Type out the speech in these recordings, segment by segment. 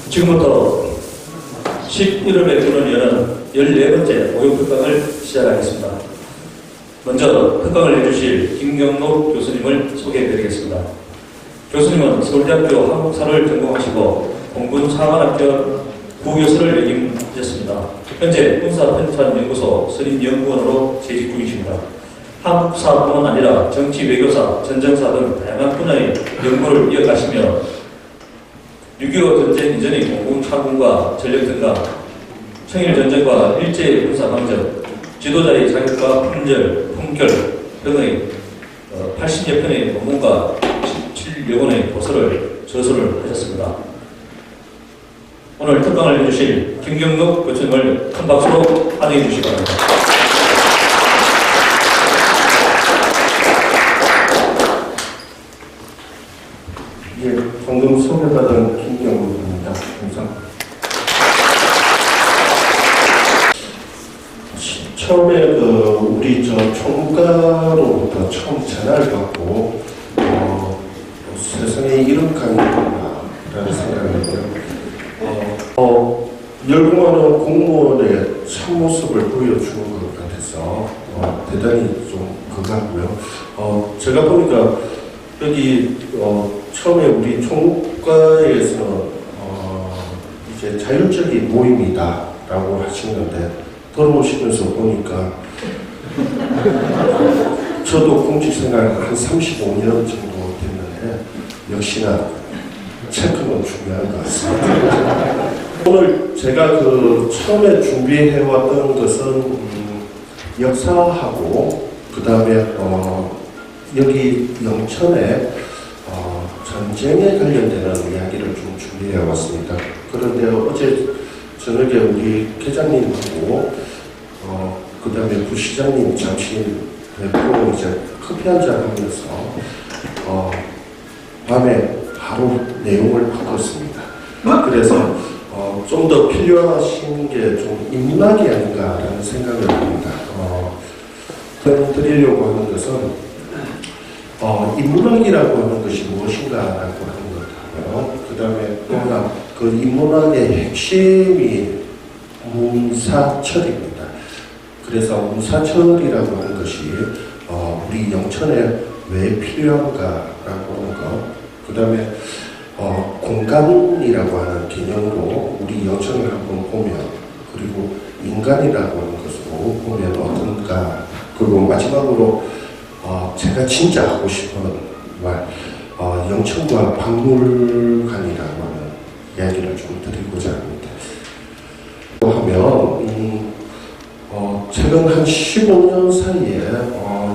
지금부터 11월에 문을 여는 14번째 모의특강을 시작하겠습니다. 먼저 특강을 해주실 김경록 교수님을 소개해드리겠습니다. 교수님은 서울대학교 한국사를 전공하시고 공군사관학교 부교수를 역임하셨습니다. 현재 군사편찬연구소 선임연구원으로 재직 중이십니다. 한국사뿐만 아니라 정치, 외교사, 전쟁사 등 다양한 분야의 연구를 이어가시며 6.25 전쟁 이전의 공군 참군과 전력 등과 청일전쟁과 일제군사강전, 지도자의 자격과 품절, 품결 등의 80여 편의 논문과 17여 권의 저서를 하셨습니다. 오늘 특강을 해주실 김경록 교수님을 큰 박수로 환영해 주시기 바랍니다. 예, 방금 소개받은 김경록입니다. 감사합니다. 처음에 우리 총무과로부터 처음 전화를 받고 세상에 이런 강의구나라는 생각을 했고요. 열공하는 공무원의 참모습을 보여주는 것 같아서 대단히 좀 그거고요. 제가 보니까 여기 처음에 우리 총무과에서 이제 자율적인 모임이다라고 하시는데 들어오시면서 보니까 저도 공직생활 한 35년 정도 됐는데 역시나 체크는 중요한 것 같습니다. 오늘 제가 처음에 준비해왔던 것은 역사하고 그 다음에 여기 영천에 전쟁에 관련되는 이야기를 좀 준비해왔습니다. 그런데 어제 저녁에 우리 회장님하고 그 다음에 부시장님 잠시 뵙고 이제 커피 한잔 하면서 밤에 바로 내용을 바꿨습니다. 그래서 좀 더 필요하신 게 좀 인문학이 아닌가라는 생각을 합니다. 드리려고 하는 것은 인문학이라고 하는 것이 무엇인가라고 하는 것하고요. 그 다음에 또 하나 그 인문학의 핵심이 문사철입니다. 그래서 문사철이라고 하는 것이 우리 영천에 왜 필요한가라고 하는 것, 그 다음에 공간이라고 하는 개념으로 우리 영천을 한번 보면, 그리고 인간이라고 하는 것으로 보면 어떤가, 그리고 마지막으로 제가 진짜 하고 싶은 말, 영천과 박물관이라고 하는 이야기를 좀 드리고자 합니다. 하면 최근 한 15년 사이에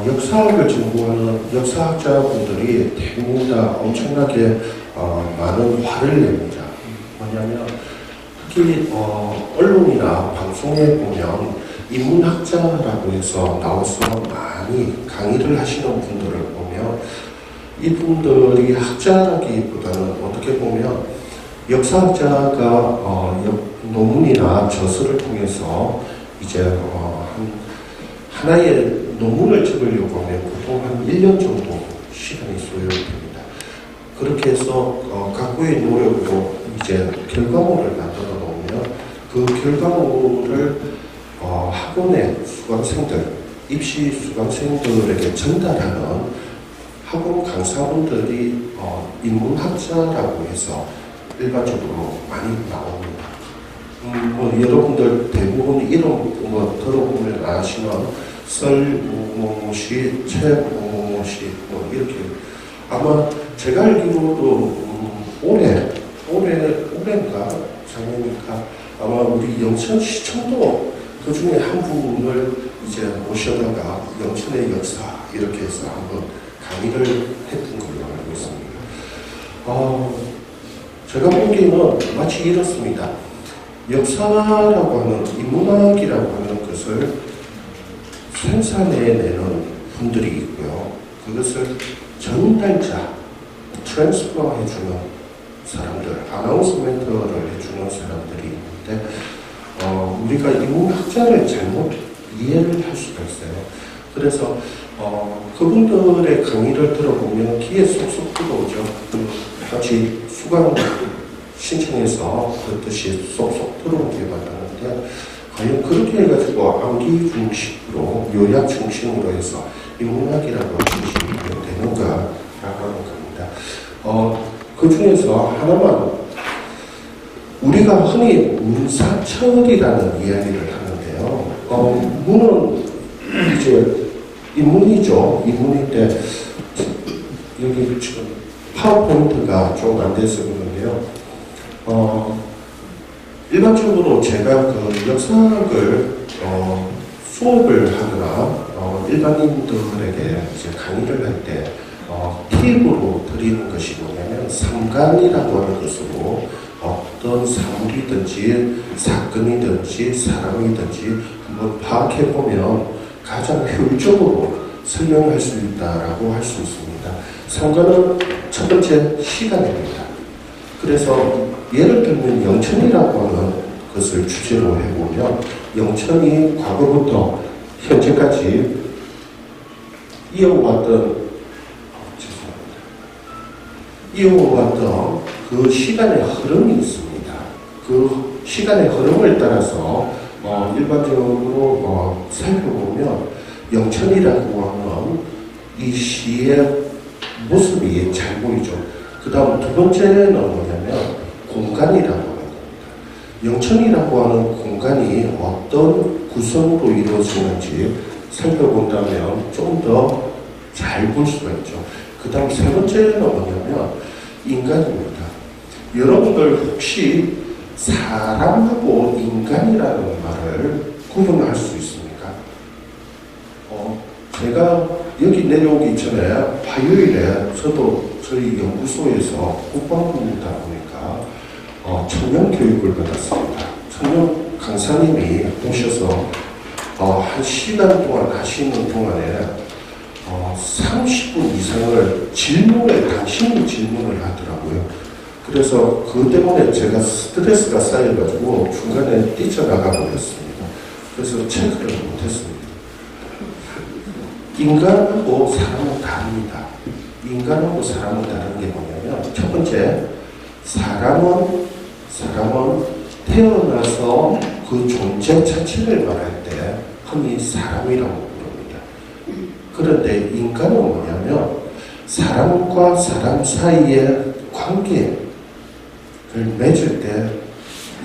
역사학을 전공하는 역사학자분들이 대부분 다 엄청나게 많은 화를 냅니다. 뭐냐면 특히 언론이나 방송에 보면 인문학자라고 해서 나와서 많이 강의를 하시는 분들을 보면 이분들이 학자라기보다는 어떻게 보면 역사학자가 논문이나 저서를 통해서 이제 하나의 논문을 찍으려고 하면 보통 한 1년 정도 시간이 소요됩니다. 그렇게 해서 각고의 노력으로 이제 결과물을 만들어 놓으면 그 결과물을 학원의 수강생들, 입시 수강생들에게 전달하는 학원 강사분들이 인문학자라고 해서 일반적으로 많이 나옵니다. 여러분들 대부분 이름 들어보면 아시는 설무시, 최무시 이렇게 아마 제가 알기로도 올해인가 작년인가 아마 우리 영천시청도 그 중에 한 분을 이제 모셔다가 영천의 역사 이렇게 해서 한번 강의를 했던 걸로 알고 있습니다. 제가 보기에는 마치 이렇습니다. 역사라고 하는 인문학이라고 하는 것을 생산해내는 분들이 있고요. 그것을 전달자, 트랜스퍼 해주는 사람들, 아나운스멘트를 해주는 사람들이 있는데 우리가 인문학자를 잘못 이해를 할 수가 있어요. 그래서 그분들의 강의를 들어보면 귀에 쏙쏙 들어오죠. 같이 수강 신청해서 그 뜻이 쏙쏙 들어오게 받았는데 과연 그렇게 해가지고 암기 중심으로 요약 중심으로 해서 인문학이라고 중심이 되는가라고 하는 겁니다. 그 중에서 하나만 우리가 흔히 문사철이라는 이야기를 하는데요. 문은 이제 인문이죠. 인문인데 여기 지금 파워포인트가 좀 안 돼서 그런데요. 일반적으로 제가 그 역사학을 수업을 하거나 일반인들에게 이제 강의를 할 때 팁으로 드리는 것이 뭐냐면 삼간이라고 하는 것으로 어떤 사물이든지 사건이든지 사람이든지 한번 파악해 보면 가장 효율적으로 설명할 수 있다라고 할 수 있습니다. 삼간은 첫 번째 시간입니다. 그래서 예를 들면 영천이라고 하는 것을 주제로 해보면 영천이 과거부터 현재까지 이어왔던 그 시간의 흐름이 있습니다. 그 시간의 흐름을 따라서 일반적으로 살펴보면 영천이라고 하는 이 시의 모습이 잘 보이죠. 그 다음 두 번째는 뭐냐면 공간이라고 하는 겁니다. 영천이라고 하는 공간이 어떤 구성으로 이루어지는지 살펴본다면 좀 더 잘 볼 수가 있죠. 그 다음 세 번째는 뭐냐면 인간입니다. 여러분들 혹시 사람하고 인간이라는 말을 구분할 수 있습니까? 제가 여기 내려오기 전에 화요일에 저도 저희 연구소에서 국방부이다 보니까 청년 교육을 받았습니다. 청년 강사님이 오셔서 1시간 동안 하시는 동안에 30분 이상을 당신이 질문을 하더라고요. 그래서 그 때문에 제가 스트레스가 쌓여가지고 중간에 뛰쳐나가 버렸습니다. 그래서 체크를 못했습니다. 인간하고 사람은 다릅니다. 인간하고 사람은 다른 게 뭐냐면 첫 번째, 사람은 태어나서 그 존재 자체를 말할 때 흔히 사람이라고 부릅니다. 그런데 인간은 뭐냐면 사람과 사람 사이의 관계를 맺을 때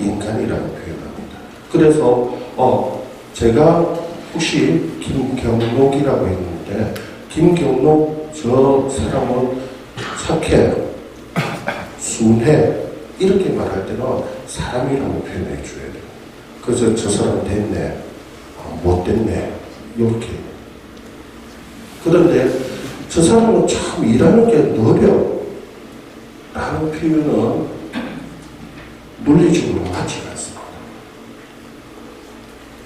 인간이라고 표현합니다. 그래서 제가 혹시 김경록이라고 했는데 김경록 저 사람은 착해, 순해 이렇게 말할 때는 사람이라고 표현해 줘야 돼요. 그래서 저 사람 됐네, 못됐네 이렇게. 그런데 저 사람은 참 일하는 게 느려 라는 표현은 논리적으로 맞지가 않습니다.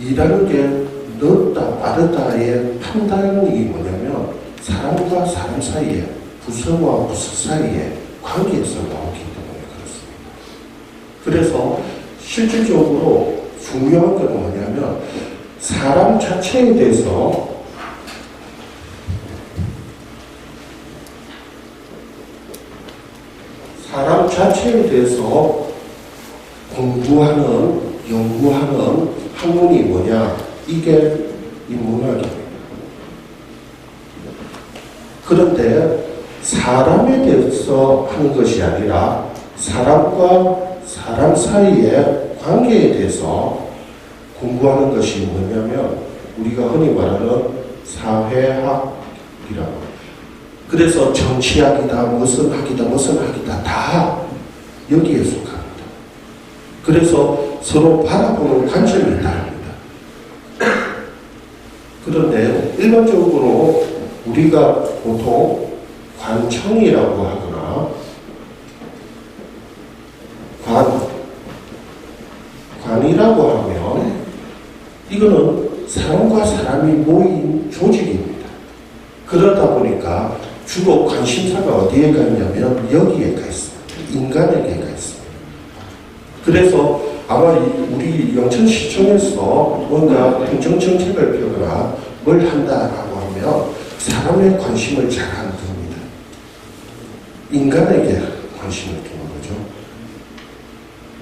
일하는 게 늦다 빠르다의 판단이 뭐냐면 사람과 사람 사이에, 부서와 부서 사이에 관계에서 나오기 때문에 그렇습니다. 그래서 실질적으로 중요한 건 뭐냐면 사람 자체에 대해서 공부하는, 연구하는 학문이 뭐냐? 이게 인문학입니다. 그런데 사람에 대해서 하는 것이 아니라 사람과 사람 사이의 관계에 대해서 공부하는 것이 뭐냐면 우리가 흔히 말하는 사회학이라고. 그래서 정치학이다, 무슨 학이다 다 여기에 속합니다. 그래서 서로 바라보는 관점이 다릅니다. 그런데 일반적으로 우리가 보통 관청이라고 하거나 관이라고 하면 이거는 사람과 사람이 모인 조직입니다. 그러다 보니까 주로 관심사가 어디에 가 있냐면 여기에 가 있습니다. 인간에게 가 있습니다. 그래서 아마 우리 영천시청에서 뭔가 행정정책을 펴거나 뭘 한다라고 하면 사람의 관심을 잘 안 둡니다. 인간에게 관심을 두는 거죠.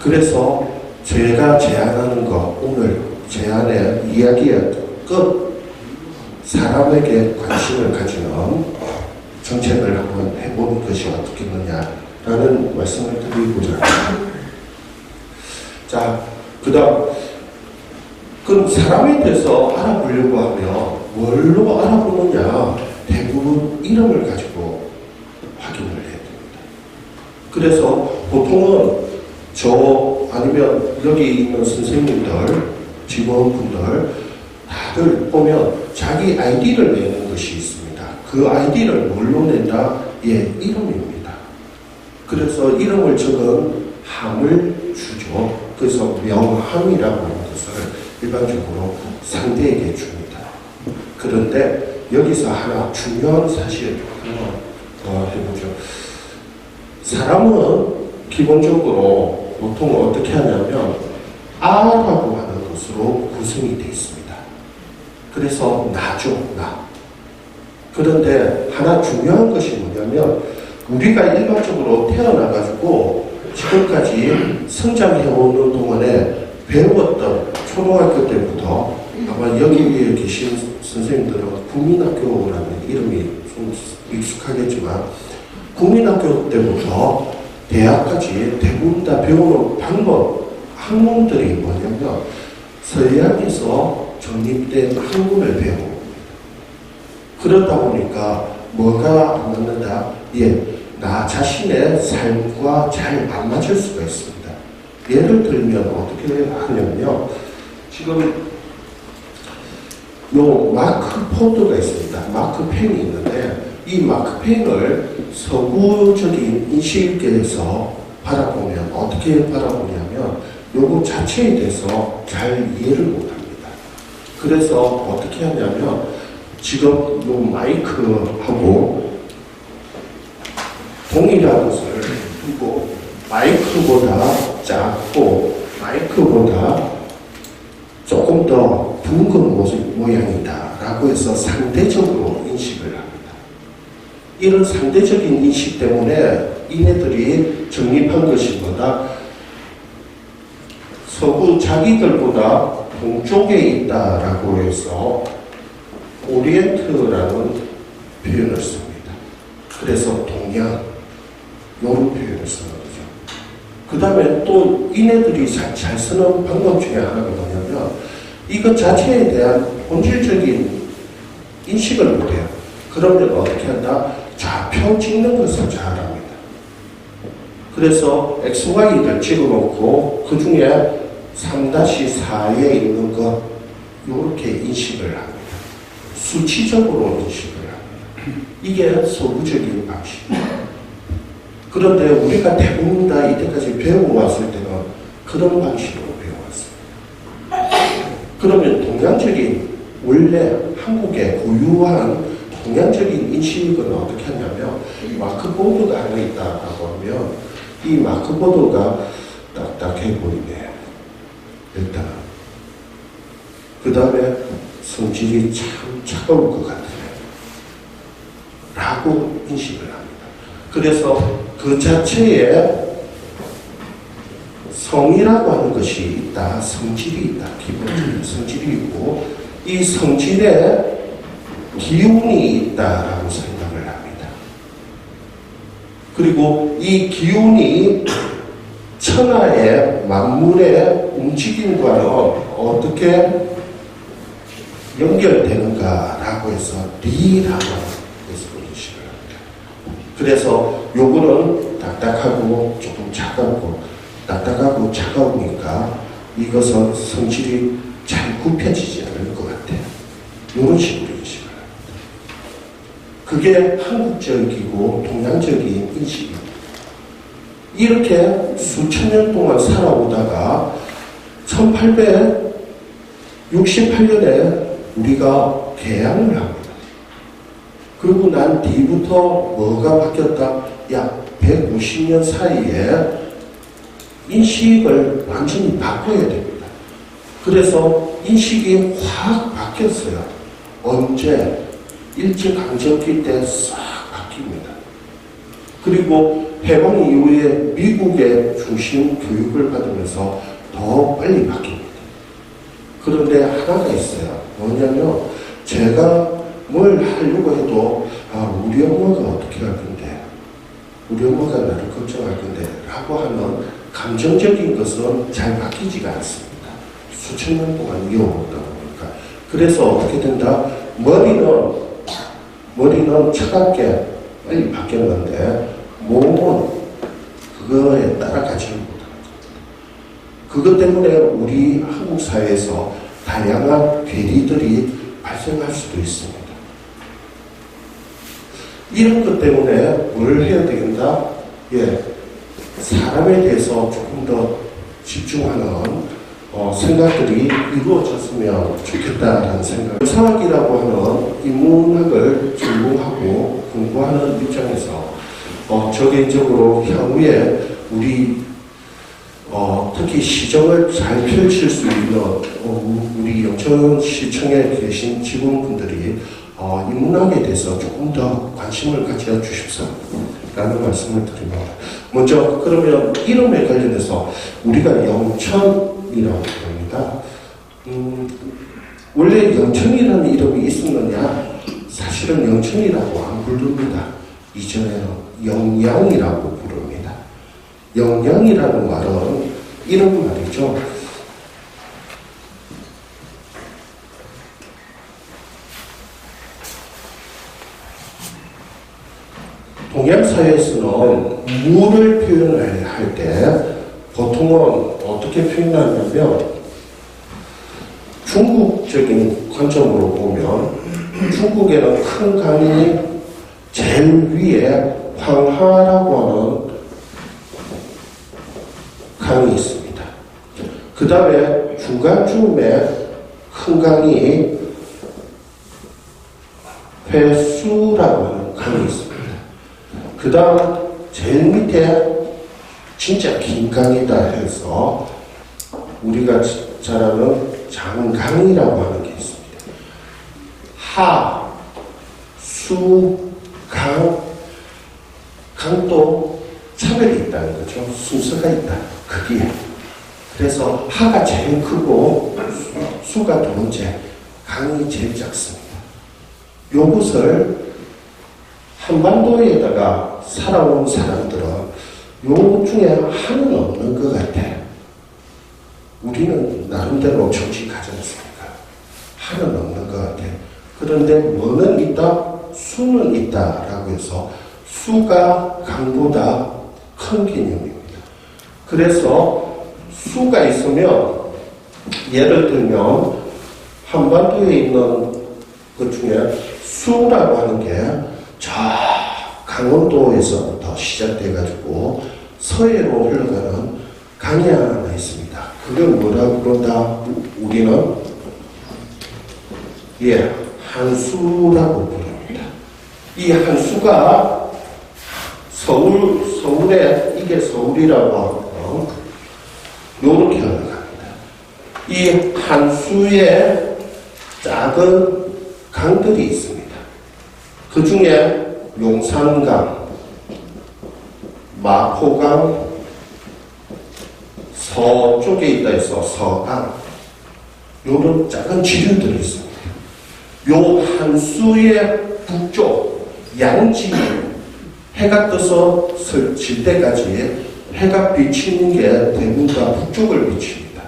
그래서 제가 제안하는 거, 오늘 제안의 이야기의 끝, 사람에게 관심을 가지는 정책을 한번 해보는 것이 어떻겠느냐라는 말씀을 드리고자 합니다. 자, 그 다음, 그럼 사람에 대해서 알아보려고 하면 뭘로 알아보느냐? 대부분 이름을 가지고 확인을 해야 됩니다. 그래서 보통은 아니면 여기 있는 선생님들, 직원분들 다들 보면 자기 아이디를 내는 것이 있습니다. 그 아이디를 뭘로 낸다? 예, 이름입니다. 그래서 이름을 적은 함을 주죠. 그래서 명함이라고 하는 것을 일반적으로 상대에게 줍니다. 그런데 여기서 하나 중요한 사실 한번 해보죠. 사람은 기본적으로 보통 어떻게 하냐면 아라고 하는 것으로 구성이 되어 있습니다. 그래서 나죠, 나. 그런데 하나 중요한 것이 뭐냐면 우리가 일반적으로 태어나가지고 지금까지 성장해오는 동안에 배웠던 초등학교 때부터 아마 여기에 계신 선생님들은 국민학교라는 이름이 좀 익숙하겠지만 국민학교 때부터 대학까지 대부분 다 배우는 방법, 학문들이 뭐냐면 서양에서 정립된 학문을 배우고 그러다 보니까 뭐가 안 맞는다? 예, 나 자신의 삶과 잘 안 맞을 수가 있습니다. 예를 들면 어떻게 하냐면요. 지금 요 마크포드가 있습니다. 마크펜이 있는데 이 마크펜을 서구적인 인식에서 바라보면 어떻게 바라보냐면 요거 자체에 대해서 잘 이해를 못합니다. 그래서 어떻게 하냐면 지금 요 마이크하고 동일한 것을 두고 마이크보다 작고 마이크보다 조금 더 둥근 모양이다 라고 해서 상대적으로 인식을 합니다. 이런 상대적인 인식 때문에 이네들이 정립한 것이 뭐다? 서구 자기들보다 동쪽에 있다라고 해서 오리엔트라는 표현을 씁니다. 그래서 동양 이런 표현을 쓰는 거죠. 그 다음에 또 이네들이 잘 쓰는 방법 중에 하나가 뭐냐면 이것 자체에 대한 본질적인 인식을 못해요. 그러면 어떻게 한다? 좌표 찍는 것을 잘합니다. 그래서 XY를 찍어놓고 그 중에 3-4에 있는 것 이렇게 인식을 합니다. 수치적으로 인식을 합니다. 이게 서구적인 방식입니다. 그런데 우리가 대부분 다 이때까지 배워왔을 때는 그런 방식으로 배워왔습니다. 그러면 동양적인 원래 한국의 고유한 동양적인 인식은 어떻게 하냐면 마크보드가 하나 있다라고 하면 이 마크보드가 딱딱해 보이네. 일단 그 다음에 성질이 참 차가울 것 같네 라고 인식을 합니다. 그래서 그 자체에 성이라고 하는 것이 있다. 성질이 있다. 기본적인 성질이 있고 이 성질에 기운이 있다라고 생각을 합니다. 그리고 이 기운이 천하의 만물의 움직임과는 어떻게 연결되는가라고 해서 리라고 해서 인식을 합니다. 그래서 요거는 딱딱하고 조금 차갑고 딱딱하고 차가우니까 이것은 성질이 잘 굽혀지지 않을 것 같아요. 이런 식으로 인식을 합니다. 그게 한국적이고 동양적인 인식입니다. 이렇게 수천 년 동안 살아오다가 1868년에 우리가 개항을 합니다. 그리고 난 뒤부터 뭐가 바뀌었다? 약 150년 사이에 인식을 완전히 바꿔야 됩니다. 그래서 인식이 확 바뀌었어요. 언제? 일제강점기 때 싹 바뀝니다. 그리고 해방 이후에 미국의 중심 교육을 받으면서 더 빨리 바뀝니다. 그런데 하나가 있어요. 뭐냐면 제가 뭘 하려고 해도 우리 엄마가 어떻게 할 건데, 우리 엄마가 나를 걱정할 건데 라고 하는 감정적인 것은 잘 바뀌지가 않습니다. 수천 년 동안 이어오다 보니까. 그래서 어떻게 된다? 머리는 차갑게 빨리 바뀌었는데 몸은 그거에 따라가지를 못합니다. 그것 때문에 우리 한국 사회에서 다양한 괴리들이 발생할 수도 있습니다. 이런 것 때문에 뭘 해야 되겠다? 사람에 대해서 조금 더 집중하는 생각들이 이루어졌으면 좋겠다라는 생각. 사학이라고 하는 인문학을 전공하고 공부하는 입장에서 저 개인적으로 향후에 우리 특히 시정을 잘 펼칠 수 있는 우리 영천시청에 계신 직원분들이 인문학에 대해서 조금 더 관심을 가져 주십사 라는 말씀을 드립니다. 먼저 그러면 이름에 관련해서 우리가 영천이라고 부릅니다. 원래 영천이라는 이름이 있었느냐? 사실은 영천이라고 안 부릅니다. 이전에는 영양이라고 부릅니다. 영양이라는 말은 이런 말이죠. 동양사회에서는 무를 표현을 할 때 보통은 어떻게 표현하냐면 중국적인 관점으로 보면 중국에는 큰 강이 제일 위에 황하라고 하는 강이 있습니다. 그 다음에 중간쯤에 큰 강이 회수라고 하는 강이 있습니다. 그 다음 제일 밑에 진짜 긴 강이다 해서 우리가 잘 아는 장강이라고 하는 게 있습니다. 하, 수, 강도 차별이 있다는 거죠. 순서가 있다. 크기에. 그래서 하가 제일 크고 수가 두 번째, 강이 제일 작습니다. 요것을 한반도에다가 살아온 사람들은 요 중에 하는 없는 것 같아. 우리는 나름대로 정직하지 않습니까? 하는 없는 것 같아. 그런데 뭐는 있다? 수는 있다라고 해서 수가 강보다 큰 개념입니다. 그래서 수가 있으면 예를 들면 한반도에 있는 것 중에 수라고 하는 게 저 강원도에서부터 시작돼가지고 서해로 흘러가는 강이 하나 있습니다. 그걸 뭐라고 그런다? 우리는 한수라고 부릅니다. 이 한수가 서울에 이게 서울이라고 하면 요렇게 흘러갑니다. 이 한수에 작은 강들이 있습니다. 그 중에 용산강, 마포강, 서쪽에 있다 해서 서강, 요런 작은 지류들이 있습니다. 요 한수의 북쪽, 양지, 해가 떠서 질 때까지 해가 비치는 게 대부분 북쪽을 비칩니다.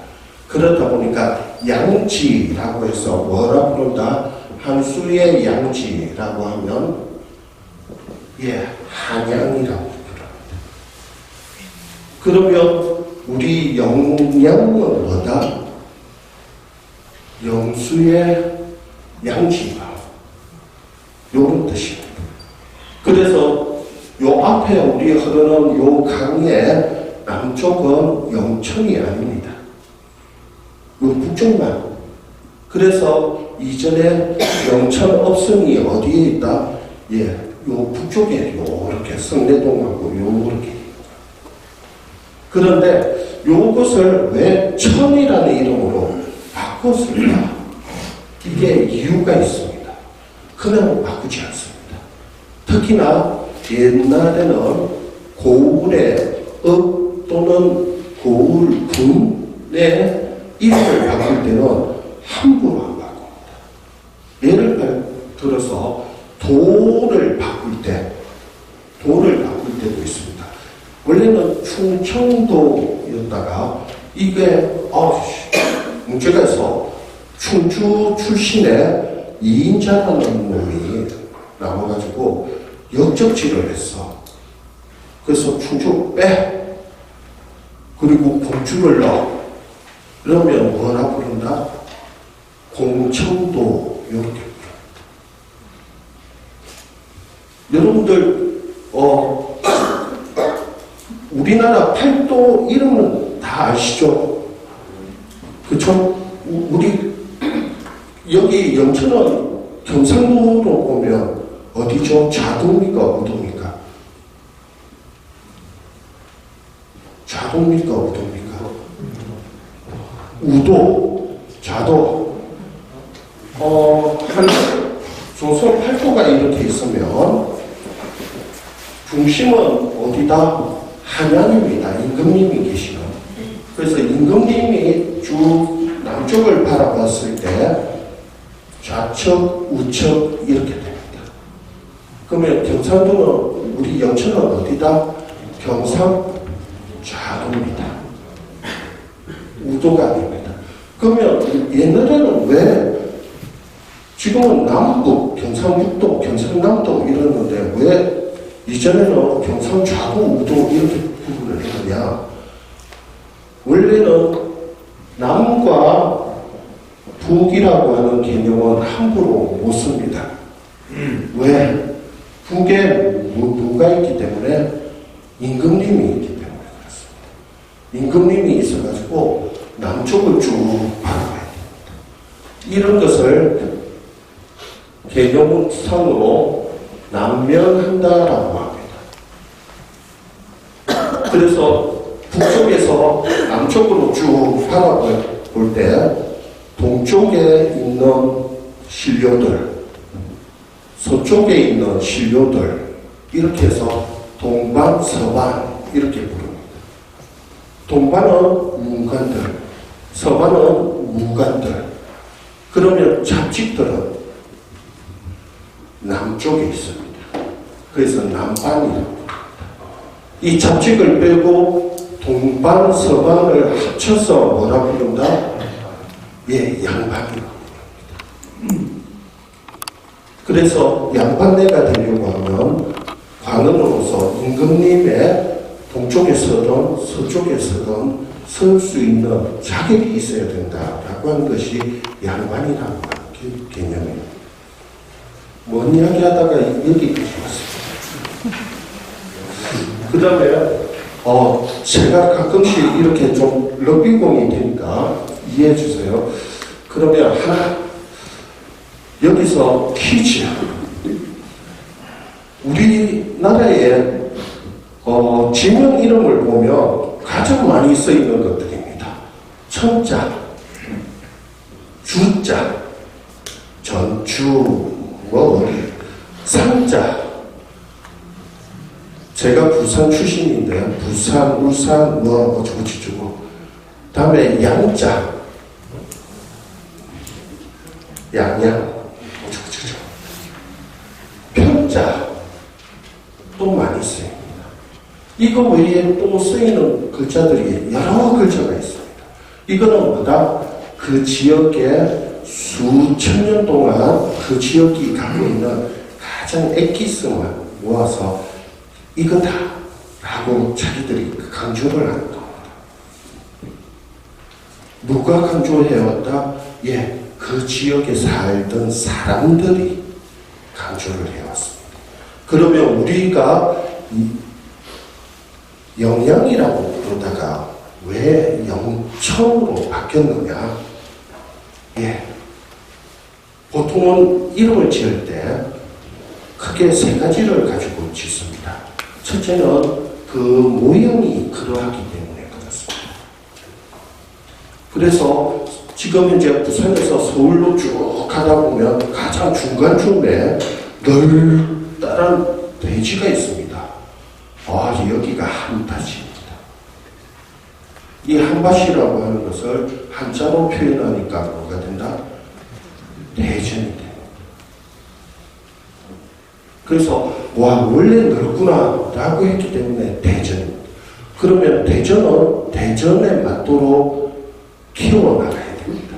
그러다 보니까 양지라고 해서 뭐라 부른다? 한수의 양지라고 하면 한양이라고 부릅니다. 그러면 우리 영양은 뭐다? 영수의 양지가 요런 뜻입니다. 그래서 요 앞에 우리 흐르는 요 강의 남쪽은 영천이 아닙니다. 요 북쪽만. 그래서 이전에 영천 업성이 어디에 있다? 요 북쪽에 요렇게 성내동하고 요렇게. 그런데 요것을 왜 천이라는 이름으로 바꿨을까? 이게 이유가 있습니다. 그냥 바꾸지 않습니다. 특히나 옛날에는 고을의 읍 또는 고을 군의 이름을 바꿀 때는 함부로 안 바꿉니다. 예를 들어서 돌을 바꿀 때도 있습니다. 원래는 충청도였다가 이게 문제가 있어. 충주 출신의 이인자라는 놈이 나와가지고 역적질을 했어. 그래서 충주 빼. 그리고 공주를 넣어. 그러면 뭐라 부른다? 공청도 이렇게. 여러분들 우리나라 팔도 이름은 다 아시죠? 그쵸? 우리 여기 영천은 경상도로 보면 어디죠? 자동입니까? 우도입니까? 자동입니까? 우도입니까? 우도, 자도. 한 조선 팔도가 이렇게 있으면 중심은 어디다? 한양입니다. 임금님이 계시는. 그래서 임금님이 쭉 남쪽을 바라봤을 때 좌측, 우측 이렇게 됩니다. 그러면 경상도는 우리 영천은 어디다? 경상 좌도입니다. 우도가 아닙니다. 그러면 옛날에는 왜 지금은 남북, 경상북도, 경상남도 이러는데 왜 이전에는 경상 좌도, 우도 이렇게 구분을 했느냐? 원래는 남과 북이라고 하는 개념은 함부로 못 씁니다. 왜? 북에 누가 있기 때문에? 임금님이 있기 때문에 그렇습니다. 임금님이 있어가지고 남쪽을 쭉 바라봐야 됩니다. 이런 것을 개념상으로 남면한다라고 합니다. 그래서 북쪽에서 남쪽으로 쭉 바라볼 때 동쪽에 있는 신료들, 서쪽에 있는 신료들 이렇게 해서 동반, 서반 이렇게 부릅니다. 동반은 문관들, 서반은 무관들. 그러면 잡직들은 남쪽에 있습니다. 그래서 남반이라고 합니다. 이 잡직을 빼고 동반, 서반을 합쳐서 뭐라 부른다? 예, 양반이라고 합니다. 그래서 양반내가 되려고 하면 관원으로서 임금님의 동쪽에서든 서쪽에서든 설 수 있는 자격이 있어야 된다라고 하는 것이 양반이라고 하는 개념입니다. 뭔 이야기 하다가 여기까지 왔습니다. 그 다음에 제가 가끔씩 이렇게 좀 럭비공이 되니까 이해해 주세요. 그러면 여기서 퀴즈. 우리나라의 지명 이름을 보면 가장 많이 쓰이는 것들입니다. 천자, 주자, 전주, 상자. 제가 부산 출신인데 부산, 울산, 어쩌고저쩌고. 다음에 양자, 양양, 어쩌고저쩌고. 편자 또 많이 쓰입니다. 이거 외에 또 쓰이는 글자들이 여러 글자가 있습니다. 이거는 뭐다? 그 지역에 수천 년 동안 그 지역이 갖고 있는 가장 엑기스만 모아서 이거다 라고 자기들이 강조를 하는 겁니다. 누가 강조해왔다? 예, 그 지역에 살던 사람들이 강조를 해왔습니다. 그러면 우리가 영양이라고 부르다가 왜 영천으로 바뀌었느냐? 예, 보통은 이름을 지을 때 크게 세 가지를 가지고 짓습니다. 첫째는 그 모양이 그러하기 때문에 그렇습니다. 그래서 지금 현재 부산에서 서울로 쭉 가다 보면 가장 중간쯤에 널따란 대지가 있습니다. 여기가 한밭입니다. 이 한밭이라고 하는 것을 한자로 표현하니까 뭐가 된다? 대전이 돼요. 그래서 원래 넓구나 라고 했기 때문에 대전입니다. 그러면 대전은 대전에 맞도록 키워나가야 됩니다.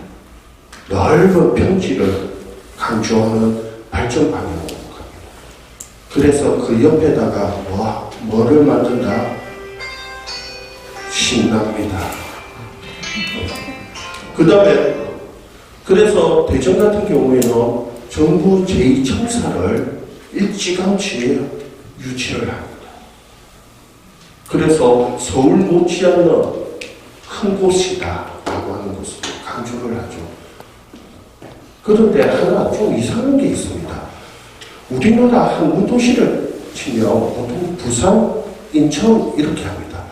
넓은 평지를 강조하는 발전 방향으로 갑니다. 그래서 그 옆에다가 뭐를 만든다? 신납니다. 그 다음에 그래서 대전 같은 경우에는 정부 제2청사를 일찌감치 유치를 합니다. 그래서 서울 못지않는 큰 곳이다 라고 하는 것을 강조를 하죠. 그런데 하나 좀 이상한 게 있습니다. 우리나라 한 무도시를 치면 보통 부산, 인천 이렇게 합니다.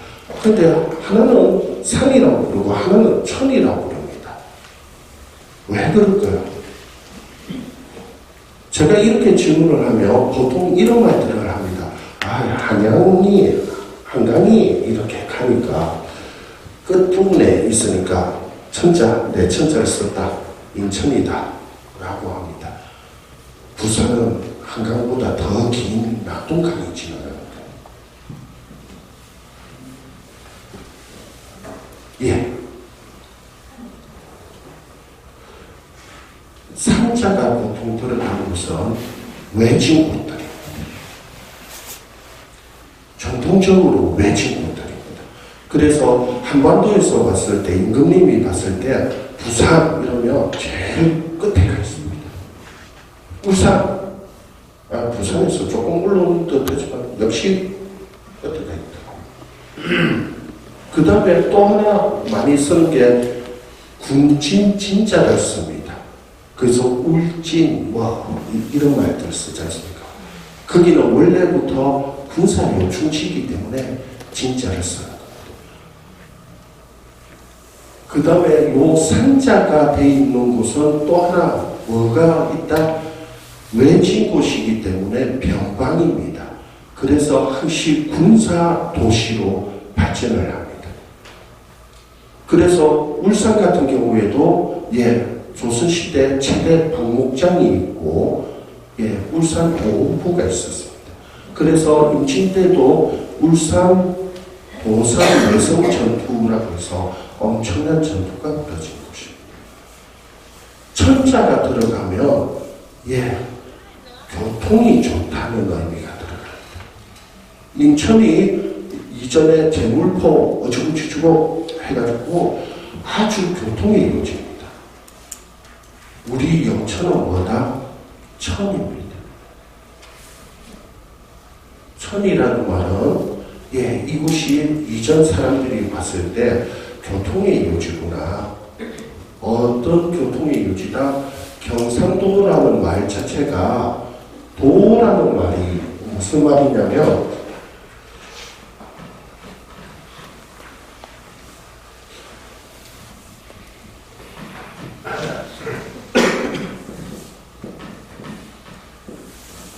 그런데 하나는 산이라고 부르고 하나는 천이라고 부릅니다. 왜 그럴까요? 제가 이렇게 질문을 하면 보통 이런 말들을 합니다. 한강이 이렇게 가니까 끝부분에 있으니까 내 천자를 썼다. 인천이다. 라고 합니다. 부산은 한강보다 더 긴 낙동강이 지나갑니다. 산자가 보통 들어가는 것은 외진 곳들입니다. 전통적으로 외진 곳들입니다. 그래서 한반도에서 봤을 때 임금님이 봤을 때 부산 이러면 제일 끝에 가 있습니다. 부산에서 조금 올라오는 듯 하지만 역시 끝에 가 있다. 그 다음에 또 하나 많이 쓰는 게 군진자를 씁니다. 그래서 울진, 이런 말들을 쓰지 않습니까? 거기는 원래부터 군사 요충지이기 때문에 진자를 써요. 그 다음에 요 산자가 되어 있는 곳은 또 하나 뭐가 있다? 외진 곳이기 때문에 변방입니다. 그래서 항시 군사 도시로 발전을 합니다. 그래서 울산 같은 경우에도 조선시대 최대 박목장이 있고 울산 보호부가 있었습니다. 그래서 임진 때도 울산 도산 외성 전투라고 해서 엄청난 전투가 벌어진 곳입니다. 천자가 들어가면 교통이 좋다는 의미가 들어갑니다. 인천이 이전에 제물포 어쩌고저쩌고 해가지고 아주 교통이 이루어집니다. 우리 영천은 뭐다? 천입니다. 천이라는 말은 이곳이 이전 사람들이 봤을 때 교통의 요지구나. 어떤 교통의 요지다? 경상도라는 말 자체가 도라는 말이 무슨 말이냐면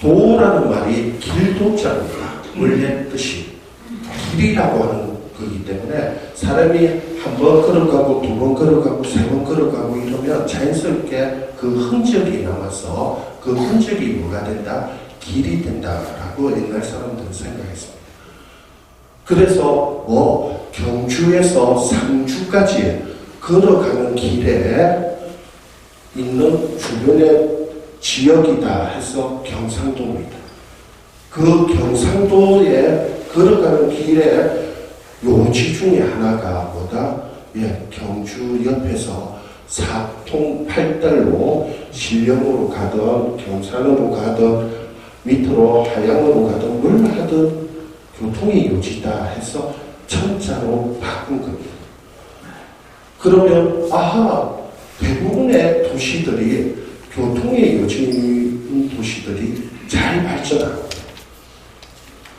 도라는 말이 길도자입니다. 원래 뜻이 길이라고 하는 거기 때문에 사람이 한 번 걸어가고 두 번 걸어가고 세 번 걸어가고 이러면 자연스럽게 그 흔적이 남아서 그 흔적이 뭐가 된다? 길이 된다라고 옛날 사람들은 생각했습니다. 그래서 경주에서 상주까지 걸어가는 길에 있는 주변의 지역이다 해서 경상도입니다. 그 경상도에 걸어가는 길에 요지 중에 하나가 뭐다? 경주 옆에서 사통팔달로 신령으로 가든 경산으로 가든 밑으로 하양으로 가든 뭘 하든 교통의 요지다 해서 천자로 바꾼 겁니다. 그러면 대부분의 도시들이 교통의 요지인 도시들이 잘 발전하고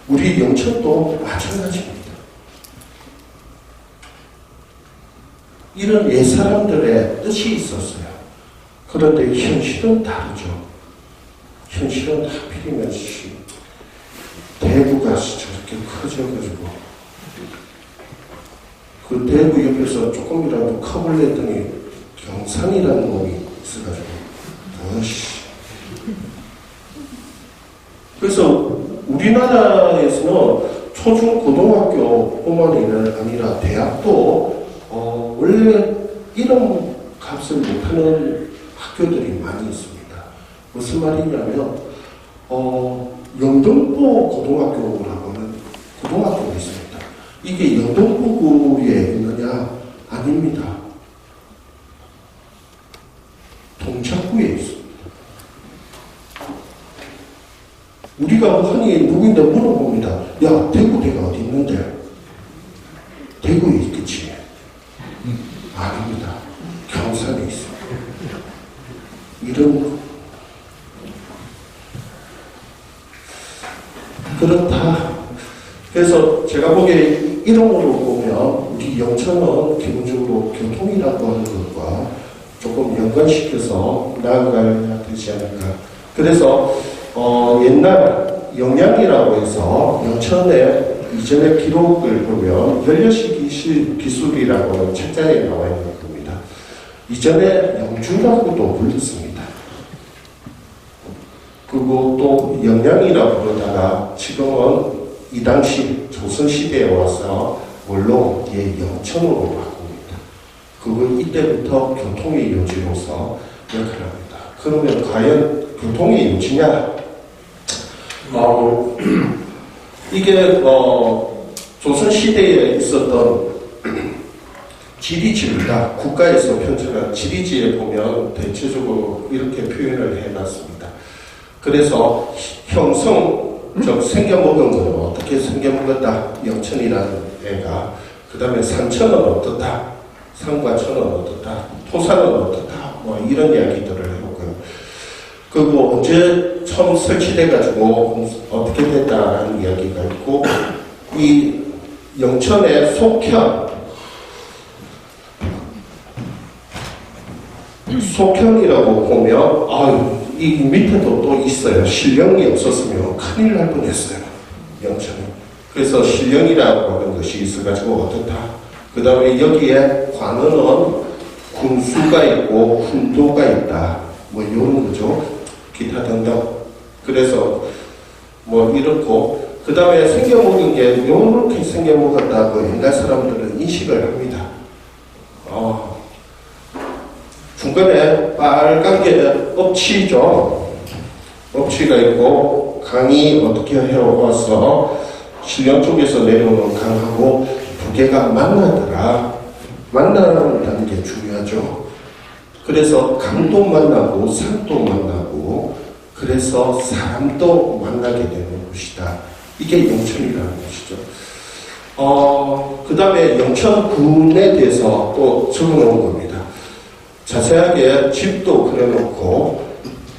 우리 영천도 마찬가지입니다. 이런 옛사람들의 뜻이 있었어요. 그런데 현실은 다르죠. 현실은 하필이면 대구가 저렇게 커져가지고 그 대구 옆에서 조금이라도 커볼랬더니 경산이라는 놈이 있어가지고 어씨. 그래서 우리나라에서는 초중 고등학교뿐만 아니라 대학도 원래 이런 값을 못하는 학교들이 많이 있습니다. 무슨 말이냐면 영등포 고등학교라고 하는 고등학교가 있습니다. 이게 영등포구에 있느냐? 아닙니다. 동작구에 있습니다. 우리가 흔히 누구인데 물어봅니다. 야, 대구대가 어디 있는데? 대구에 있겠지. 아닙니다. 경산에 있습니다. 이런 거. 그렇다. 그래서 제가 보기에 이름으로 보면 우리 영천은 기본적으로 교통이라고 하는 것과 조금 연관시켜서 나아가야 되지 않을까. 그래서 옛날 영양이라고 해서 영천의 이전의 기록을 보면 연료식 기술이라고 하는 책자에 나와 있는 겁니다. 이전에 영주라고도 불렸습니다. 그리고 또 영양이라고 부르다가 지금은 이 당시 조선시대에 와서 원로 영천으로 바꿉니다. 그걸 이때부터 교통의 요지로서 역할을 합니다. 그러면 과연 교통의 요지냐? 이게 조선시대에 있었던 지리지입니다. 국가에서 편찬한 지리지에 보면 대체적으로 이렇게 표현을 해놨습니다. 그래서 형성, 즉 생겨먹은 거는 어떻게 생겨먹었다. 영천이라는 애가. 그 다음에 산천은 어떻다. 산과 천은 어떻다. 토산은 어떻다. 뭐 이런 이야기들을 해보고요. 그리고 언제 처음 설치돼가지고 어떻게 됐다라는 이야기가 있고, 이 영천의 속현이라고 보면, 이 밑에도 또 있어요. 신령이 없었으면 큰일 날 뻔했어요. 영천이. 그래서 신령이라고 하는 것이 있어가지고 어떻다. 그 다음에 여기에 관원은 군수가 있고 훈도가 있다. 뭐 이런 거죠. 기타 등등. 그래서 뭐 이렇고, 그 다음에 생겨먹은 게 이렇게 생겨먹었다고 옛날 사람들은 인식을 합니다. 중간에 빨간 게 업치죠. 업치가 있고 강이 어떻게 해와서 신령 쪽에서 내려오는 강하고 두 개가 만나더라. 만나는 게 중요하죠. 그래서 강도 만나고 산도 만나고 그래서 사람도 만나게 되는 곳이다. 이게 영천이라는 것이죠. 그 다음에 영천군에 대해서 또 적어놓은 겁니다. 자세하게 집도 그려놓고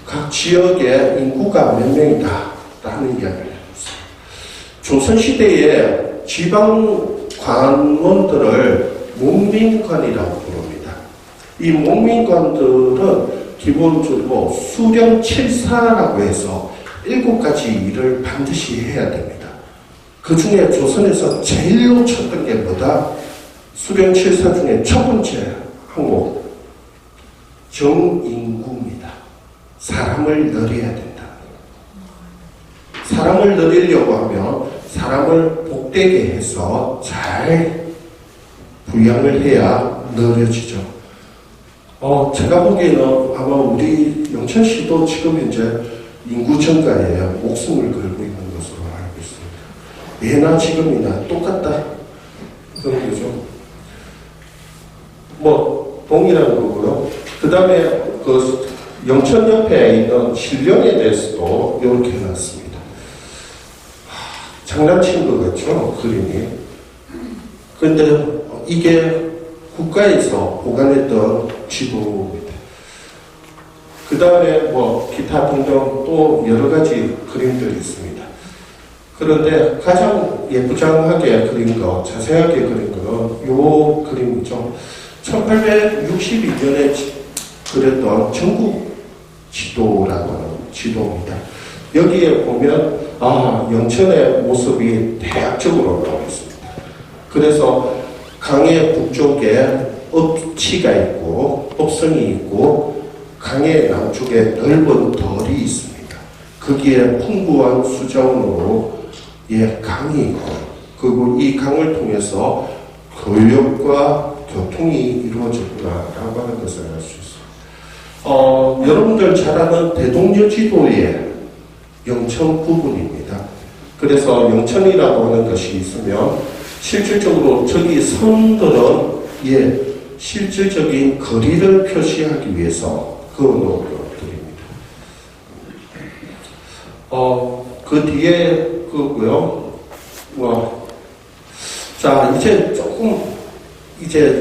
각 지역의 인구가 몇 명이다 라는 이야기를 해봤어요. 조선시대에 지방관원들을 문민관이라고 부릅니다. 이 문민관들은 기본적으로 수령칠사라고 해서 7가지 일을 반드시 해야 됩니다. 그 중에 조선에서 제일로 쳤던 게 뭐다? 수령칠사 중에 첫 번째 항목 정인구입니다. 사람을 늘려야 된다. 사람을 늘리려고 하면 사람을 복되게 해서 잘 부양을 해야 늘려지죠. 제가 보기에는 아마 우리 영천시도 지금 이제 인구 증가에 목숨을 걸고 있는 것으로 알고 있습니다. 예나 지금이나 똑같다. 그런 거죠. 뭐 동일한 거고요. 그 다음에 그 영천 옆에 있는 신령에 대해서도 이렇게 해놨습니다. 장난친 것 같죠? 그림이. 그런데 이게 국가에서 보관했던 지도입니다. 그 다음에 뭐 기타 등등 또 여러 가지 그림들이 있습니다. 그런데 가장 예쁘장하게 그린 거, 자세하게 그린 거는 요 그림이죠. 1862년에 그랬던 전국 지도라고 하는 지도입니다. 여기에 보면 영천의 모습이 대략적으로 나와 있습니다. 그래서 강의 북쪽에 읍치가 있고 읍성이 있고 강의 남쪽에 넓은 덜이 있습니다. 거기에 풍부한 수자원으로 강이 있고 그리고 이 강을 통해서 교역과 교통이 이루어졌구나라고 하는 것을 알 수 있어요. 여러분들 잘 아는 대동여지도의 영천 부분입니다. 그래서 영천이라고 하는 것이 있으면 실질적으로 저기 선들은 실질적인 거리를 표시하기 위해서 그어놓은 것들입니다. 그 뒤에 그거고요. 자, 이제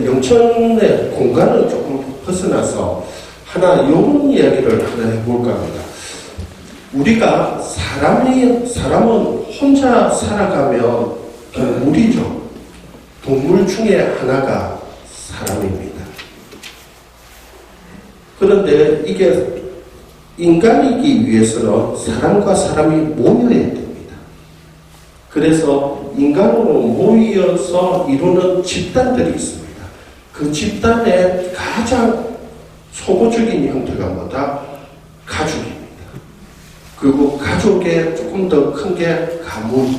영천의 공간을 조금 벗어나서 이런 이야기를 하나 해볼까 합니다. 우리가 사람은 혼자 살아가면 동물이죠. 동물 중에 하나가 사람입니다. 그런데 이게 인간이기 위해서는 사람과 사람이 모여야 됩니다. 그래서 인간으로 모여서 이루는 집단들이 있습니다. 그 집단의 가장 초보적인 형태가 뭐다? 가족입니다. 그리고 가족의 조금 더 큰 게 가문,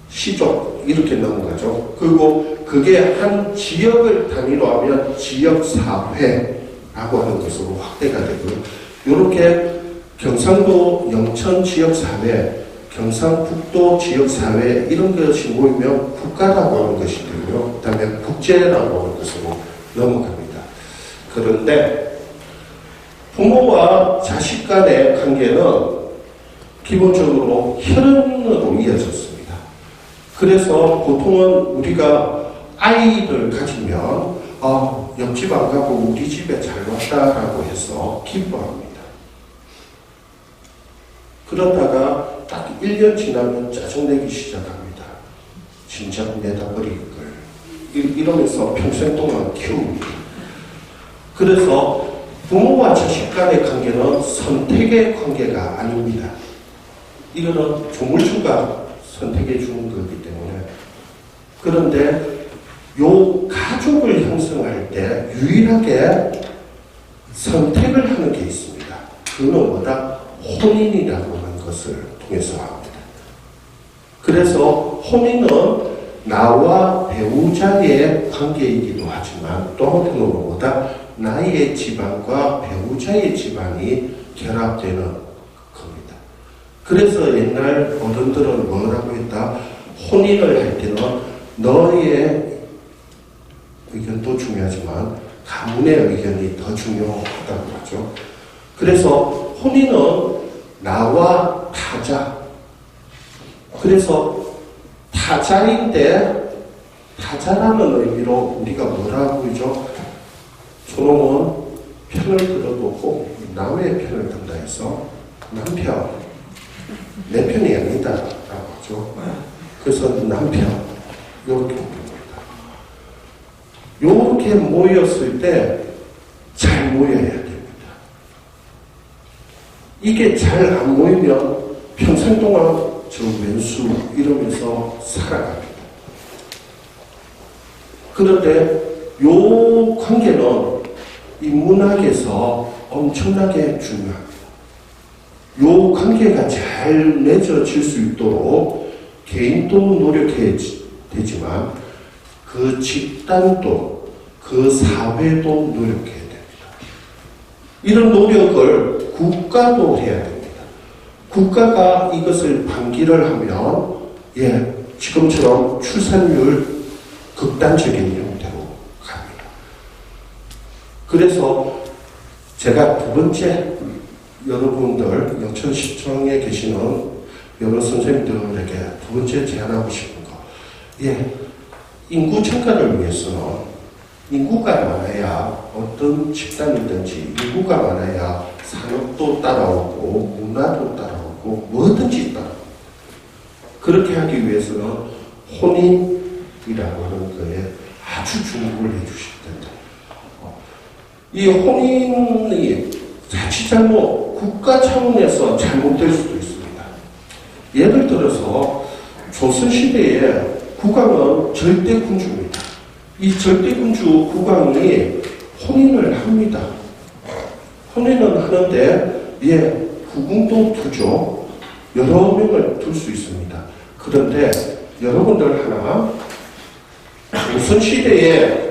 시족 이렇게 넘어가죠. 그리고 그게 한 지역을 단위로 하면 지역사회라고 하는 것으로 확대가 되고요. 이렇게 경상도 영천 지역사회, 경상북도 지역사회 이런 것이 모이면 국가라고 하는 것이 되고요. 그 다음에 국제라고 하는 것으로 넘어갑니다. 그런데 부모와 자식 간의 관계는 기본적으로 혈연으로 이어졌습니다. 그래서 보통은 우리가 아이를 가지면 옆집 안 가고 우리 집에 잘 왔다라고 해서 기뻐합니다. 그러다가 딱 1년 지나면 짜증내기 시작합니다. 진작 내다 버릴 걸. 이러면서 평생 동안 키웁니다. 그래서 부모와 자식 간의 관계는 선택의 관계가 아닙니다. 이거는 조물주가 선택해 주는 거기 때문에. 그런데 요 가족을 형성할 때 유일하게 선택을 하는 게 있습니다. 그는 뭐다? 혼인이라고 하는 것을 통해서 합니다. 그래서 혼인은 나와 배우자의 관계이기도 하지만 또 한편으로 뭐다? 나의 집안과 배우자의 집안이 결합되는 겁니다. 그래서 옛날 어른들은 뭐라고 했다? 혼인을 할 때는 너의 의견도 중요하지만 가문의 의견이 더 중요하다고 하죠. 그래서 혼인은 나와 타자. 그래서 타자인데 타자라는 의미로 우리가 뭐라고 그러죠? 저놈은 편을 들어도 꼭 남의 편을 든다 해서 남편, 내 편이 아니다 라고 하죠. 그래서 남편 이렇게 부릅니다. 이렇게 모였을 때 잘 모여야 됩니다. 이게 잘 안 모이면 평생 동안 저 왼수 이러면서 살아갑니다. 그런데 요 관계는 인문학에서 엄청나게 중요합니다. 요 관계가 잘 맺어질 수 있도록 개인도 노력해야 되지만 그 집단도 그 사회도 노력해야 됩니다. 이런 노력을 국가도 해야 됩니다. 국가가 이것을 방기를 하면 지금처럼 출산율 극단적인 형태로 갑니다. 그래서 제가 두 번째 여러분들 영천시청에 계시는 여러 선생님들에게 두 번째 제안하고 싶은 거 인구 증가를 위해서는 인구가 많아야 어떤 집단이든지 인구가 많아야 산업도 따라오고 문화도 따라오고 뭐든지 따라옵니다. 그렇게 하기 위해서는 혼인이라고 하는 거에 아주 주목을 해주셔야 된다. 이 혼인이 자칫 잘못 국가 차원에서 잘못될 수도 있습니다. 예를 들어서 조선시대에 국왕은 절대군주입니다. 이 절대군주 국왕이 혼인을 합니다. 혼인은 하는데 후궁도 두죠. 여러 명을 둘 수 있습니다. 그런데 여러분들 하나 조선시대에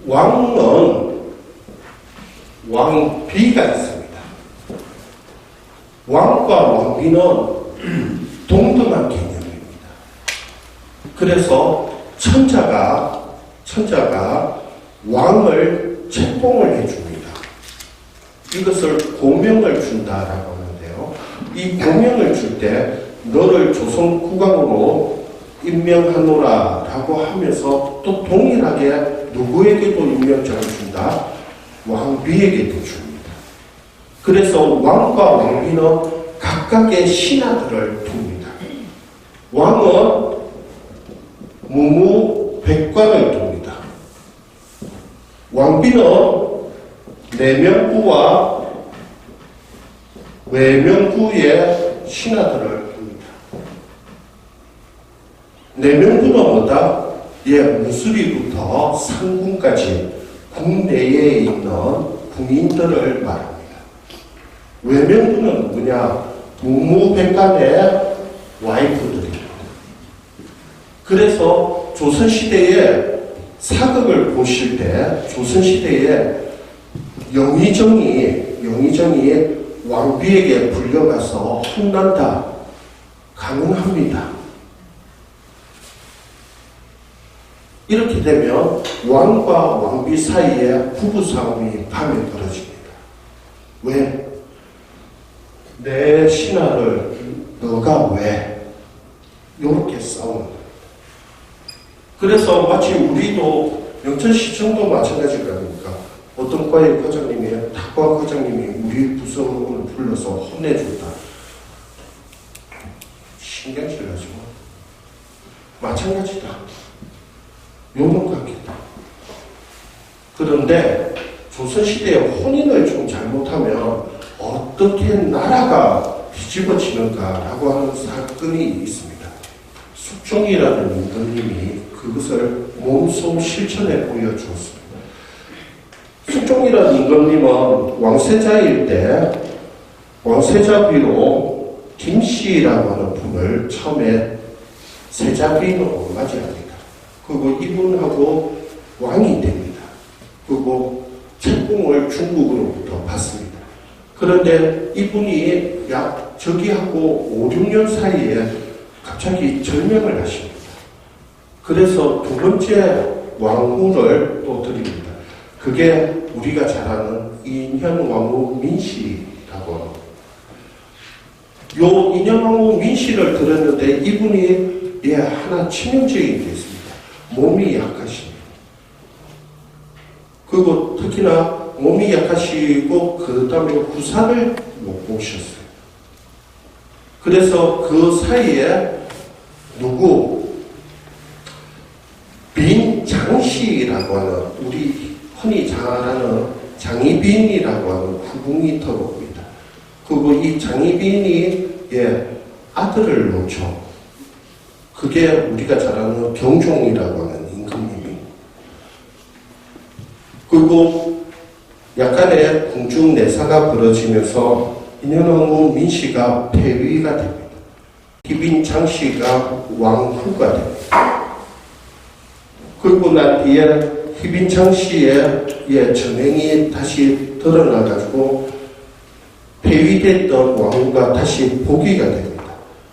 왕은 왕비가 있습니다. 왕과 왕비는 동등한 개념입니다. 그래서 천자가 왕을 책봉을 해줍니다. 이것을 고명을 준다라고 하는데요. 이 고명을 줄 때 너를 조선 국왕으로 임명하노라라고 하면서 또 동일하게 누구에게도 임명장을 준다? 왕비에게도 줍니다. 그래서 왕과 왕비는 각각의 신하들을 둡니다. 왕은 무무백관을 둡니다. 왕비는 내명부와 외명부의 신하들을 둡니다. 내명부는 뭐다? 무수리부터 상궁까지 국내에 있는 궁인들을 말합니다. 외명부는 누구냐? 무무백관의 와이프들입니다. 그래서 조선시대에 사극을 보실 때 조선시대에 영의정이 왕비에게 불려가서 혼난다. 가능합니다. 이렇게 되면 왕과 왕비 사이에 부부싸움이 밤에 벌어집니다. 왜? 내 신하를 너가 왜? 이렇게 싸우는 거예요. 그래서 마치 우리도 영천시청도 마찬가지가 아닙니까? 어떤 과의 과장님이 탁과 과장님이 우리 부서를 불러서 혼내준다. 신경질나죠. 마찬가지다. 요목같겠다. 그런데 조선시대에 혼인을 좀 잘못하면 어떻게 나라가 뒤집어지는가라고 하는 사건이 있습니다. 숙종이라는 임금님이 그것을 몸소 실천해 보여주었습니다. 숙종이라는 임금님은 왕세자일 때 왕세자비로 김씨라고 하는 분을 처음에 세자비로 맞이합니다. 그리고 이분하고 왕이 됩니다. 그리고 책봉을 중국으로부터 받습니다. 그런데 이분이 약 저기하고 5, 6년 사이에 갑자기 절명을 하십니다. 그래서 두 번째 왕후를 또 드립니다. 그게 우리가 잘 아는 인현왕후 민씨라고 합니다. 요 인현왕후 민씨를 들었는데 이분이 하나 치명적인 게 있습니다. 몸이 약하십니다. 그리고 특히나 몸이 약하시고 그 다음에 구사를 못 보셨어요. 그래서 그 사이에 빈장씨라고 하는 우리 흔히 잘 아는 장희빈이라고 하는 후궁이 들어옵니다. 그리고 이 장희빈이 아들을 놓죠. 그게 우리가 잘 아는 경종이라고 하는 임금님이. 그리고 약간의 궁중 내사가 벌어지면서 인현왕후 민씨가 폐위가 됩니다. 희빈 장씨가 왕후가 됩니다. 그리고 난 뒤에 희빈 장씨의 전행이 다시 드러나가지고 폐위됐던 왕후가 다시 복위가 됩니다.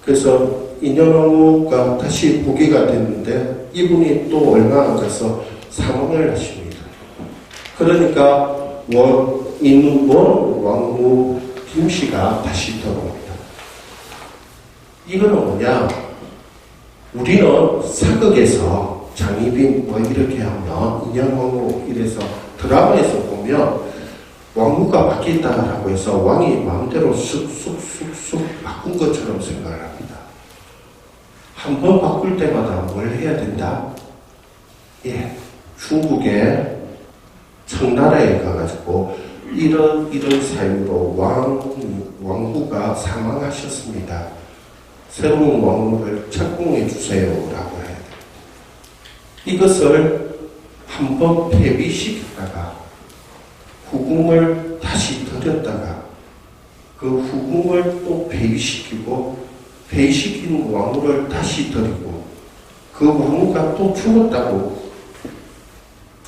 그래서 인현왕후가 다시 복위가 됐는데 이분이 또 얼마 안 가서 사망을 하십니다. 그러니까 인원 왕후 김씨가 다시 들어옵니다. 이거는 뭐냐? 우리는 사극에서 장희빈 이렇게 하면 인현왕후 이래서 드라마에서 보면 왕후가 바뀌었다라고 해서 왕이 마음대로 쑥쑥쑥쑥 바꾼 것처럼 생각을 합니다. 한 번 바꿀 때마다 뭘 해야 된다? 중국의 청나라에 가가지고 이런 사유로 왕후가 사망하셨습니다. 새로운 왕후를 착공해 주세요라고 해야 돼요. 이것을 한번 폐위시켰다가 후궁을 다시 들였다가 그 후궁을 또 폐위시키고 폐위시킨 왕후를 다시 들이고 그 왕후가 또 죽었다고.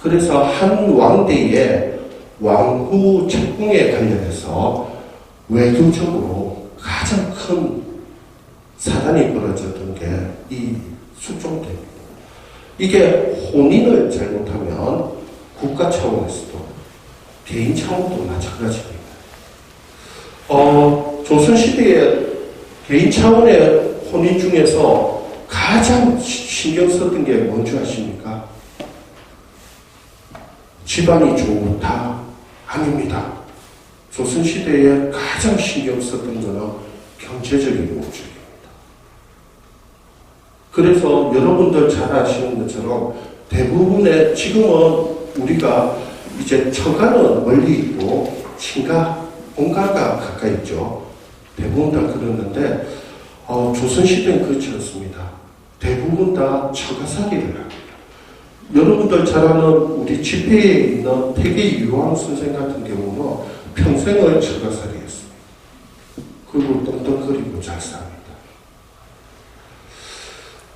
그래서 한 왕대에 왕후 책궁에 관련해서 외교적으로 가장 큰 사단이 벌어졌던 게 이 숙종대입니다. 이게 혼인을 잘못하면 국가 차원에서도 개인 차원도 마찬가지입니다. 조선시대에 개인 차원의 혼인 중에서 가장 신경 썼던 게 뭔지 아십니까? 집안이 좋다? 아닙니다. 조선시대에 가장 신경 썼던 것은 경제적인 목적입니다. 그래서 여러분들 잘 아시는 것처럼 대부분의 지금은 우리가 이제 처가는 멀리 있고 친가, 본가가 가까이 있죠. 대부분 다 그러는데 조선시대는 그렇지 않습니다. 대부분 다 처가살이를 합니다. 여러분들 잘 아는 우리 집회에 있는 태계 유황 선생 같은 경우는 평생을 처가살이 했습니다. 그리고 떵떵거리고 잘 삽니다.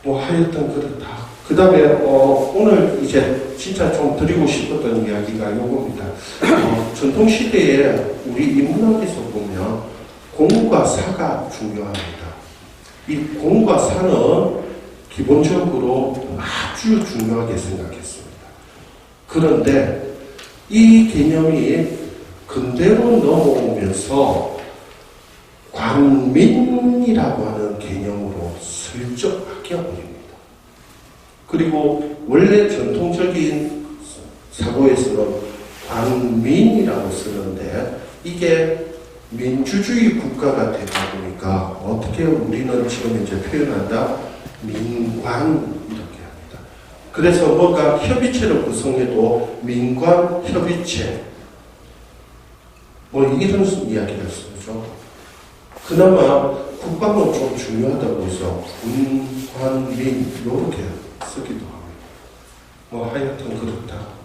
하여튼 그렇다. 그 다음에 오늘 이제 진짜 좀 드리고 싶었던 이야기가 요겁니다. 전통시대에 우리 인문학에서 보면 공과 사가 중요합니다. 이 공과 사는 기본적으로 아주 중요하게 생각했습니다. 그런데 이 개념이 근대로 넘어오면서 관민이라고 하는 개념으로 슬쩍 바뀌어버립니다. 그리고 원래 전통적인 사고에서는 관민이라고 쓰는데 이게 민주주의 국가가 되다 보니까 어떻게 우리는 지금 이제 표현한다? 민관 이렇게 합니다. 그래서 뭔가 협의체를 구성해도 민관 협의체 이런 이야기를 쓰죠. 그나마 국방은 좀 중요하다고 해서 군관민 이렇게 쓰기도 합니다. 하여튼 그렇다.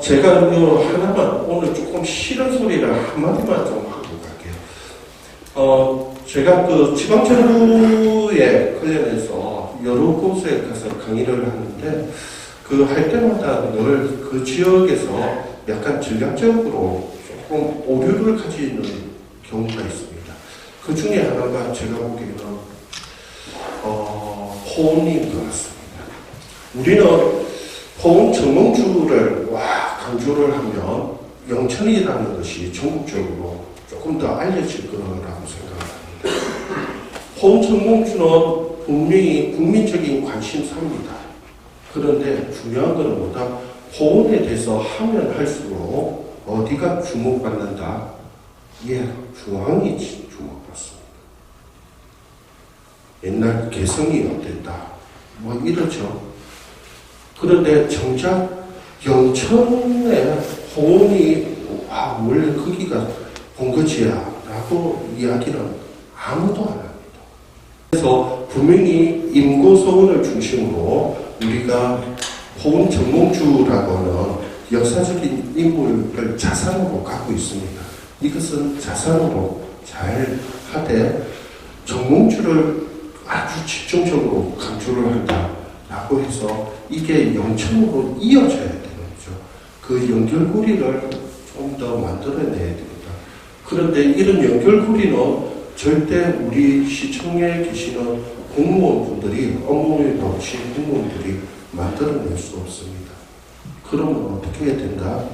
제가 하나만 오늘 조금 싫은 소리를 한마디만 좀 하고 갈게요. 제가 그 지방정부에 관련해서 여러 곳에 가서 강의를 하는데 그 할 때마다 늘 그 지역에서 약간 전략적으로 조금 오류를 가지는 경우가 있습니다. 그 중에 하나가 제가 보기에는 호응인 것 같습니다. 우리는 호응 정몽주를 강조를 하면 영천이라는 것이 전국적으로 조금 더 알려질 거라고 생각합니다. 호응 정몽주는 분명히 국민적인 관심사입니다. 그런데 중요한 것은 뭐다? 호응에 대해서 하면 할수록 어디가 주목받는다? 중앙이 주목받습니다. 옛날 개성이 어땠다? 이러죠. 그런데 정작 영천의 호응이 원래 거기가 본거지야 라고 이야기는 아무도 안 합니다. 그래서 분명히 임고서원을 중심으로 우리가 호응 정몽주라고 하는 역사적인 인물을 자산으로 갖고 있습니다. 이것은 자산으로 잘 하되 정몽주를 아주 집중적으로 강조를 한다라고 해서 이게 영천으로 이어져야 되는 거죠. 그 연결고리를 좀 더 만들어내야 됩니다. 그런데 이런 연결고리는 절대 우리 시청에 계시는 공무원분들이 업무에 바쁘신 공무원들이 만들어낼 수 없습니다. 그러면 어떻게 해야 된다?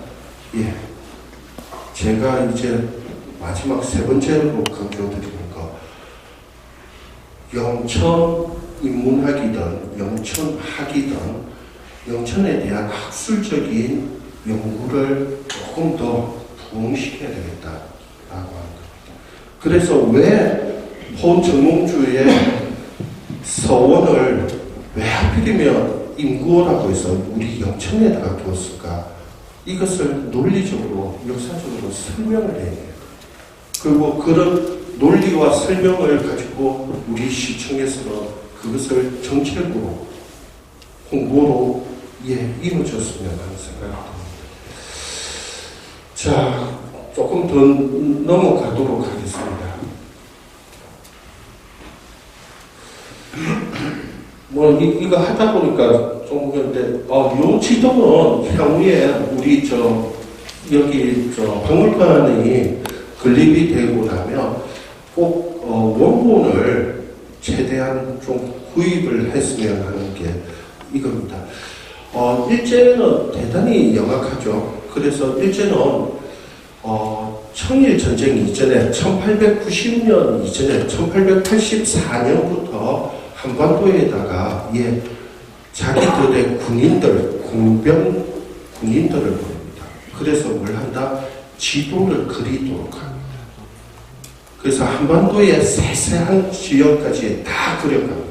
제가 이제 마지막 세 번째로 강조드리는 거, 영천 인문학이든 영천학이든 영천에 대한 학술적인 연구를 조금 더 부흥시켜야 되겠다라고 하는 겁니다. 그래서 왜 호응정몽주의 서원을 왜 하필이면 임구어라고 해서 우리 영천에다가 두었을까 이것을 논리적으로, 역사적으로 설명을 해야 돼요. 그리고 그런 논리와 설명을 가지고 우리 시청에서는 그것을 정책으로, 홍보로 이루어졌으면 하는 생각이 듭니다. 자, 조금 더 넘어가도록 하겠습니다. 이거 하다 보니까 좀 그런데, 요 지도는 향후에 우리 여기 박물관이 건립이 되고 나면 꼭 원본을 최대한 좀 구입을 했으면 하는 게 이겁니다. 일제는 대단히 영악하죠. 그래서 일제는 청일 전쟁 이전에 1890년 이전에 1884년부터 한반도에다가 자기들의 군인들을 보냅니다. 그래서 뭘 한다? 지도를 그리도록 합니다. 그래서 한반도의 세세한 지역까지 다 그려갑니다.